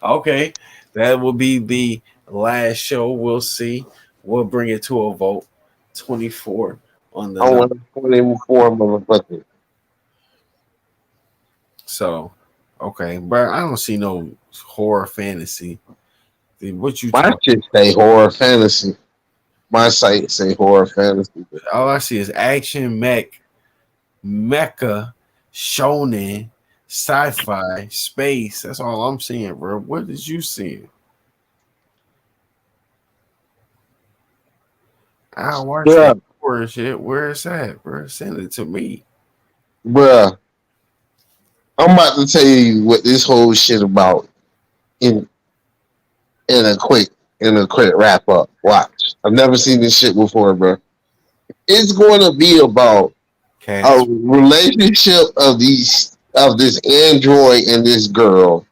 Okay. That will be the last show. We'll see. We'll bring it to a vote. 24 on the I want number. a 24 motherfucker. So, okay. But I don't see no horror fantasy. What you My talking? shit say horror fantasy. My site say horror fantasy. All I see is action, mecha, shonen, sci-fi, space. That's all I'm seeing, bro. What is you seeing? I watch Yeah, that horror shit. Where is that, bro? Send it to me. bruh. I'm about to tell you what this whole shit about in in a quick wrap up. Watch. I've never seen this shit before, bro. It's going to be about a Cats. relationship of this android and this girl,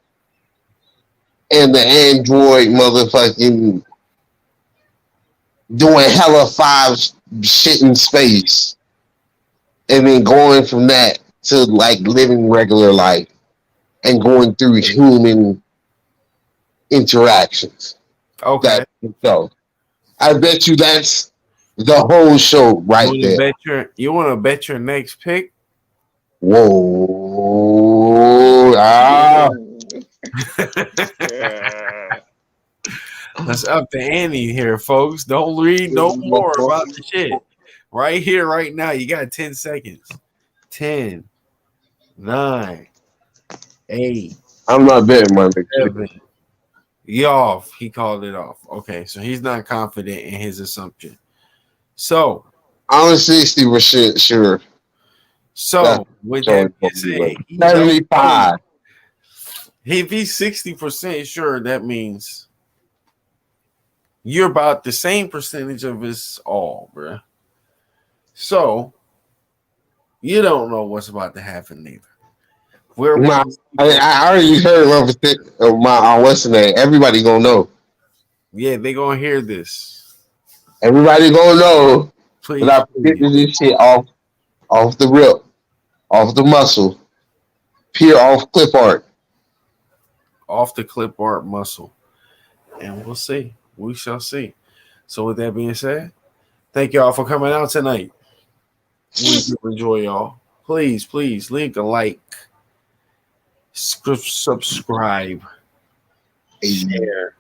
and the android motherfucking doing hella five shit in space, and then going from that to like living regular life and going through human interactions. Okay. That's the show. I bet you that's the whole show right there. You wanna bet your next pick? Whoa. Ah. That's up to Andy here, folks. Don't read no more about the shit. Right here, right now. You got 10 seconds. 10, 9, 8, I'm not betting my next pick. 7. You off. He called it off. Okay, so he's not confident in his assumption. So I'm 60% sure. So with that being said, 75. if he's 60% sure, that means you're about the same percentage of us all, bruh. So you don't know what's about to happen neither. I already heard of my what's the name. Everybody gonna know. Yeah, they gonna hear this. Everybody gonna know. Please, that I get this shit off the rip, off the muscle, pure off clip art. Off the clip art muscle. And we'll see. We shall see. So with that being said, thank y'all for coming out tonight. We do enjoy y'all. Please leave a like, subscribe, share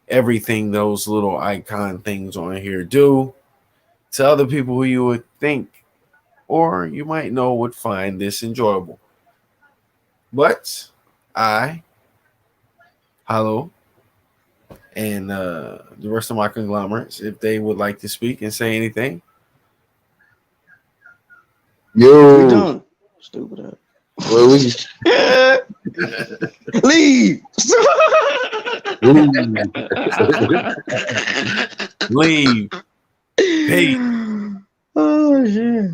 everything those little icon things on here do to other people who you would think or you might know would find this enjoyable. But hello, and the rest of my conglomerates, if they would like to speak and say anything. Yo, We done. Stupid ass. Well, Leave. Leave. Hey. Oh shit.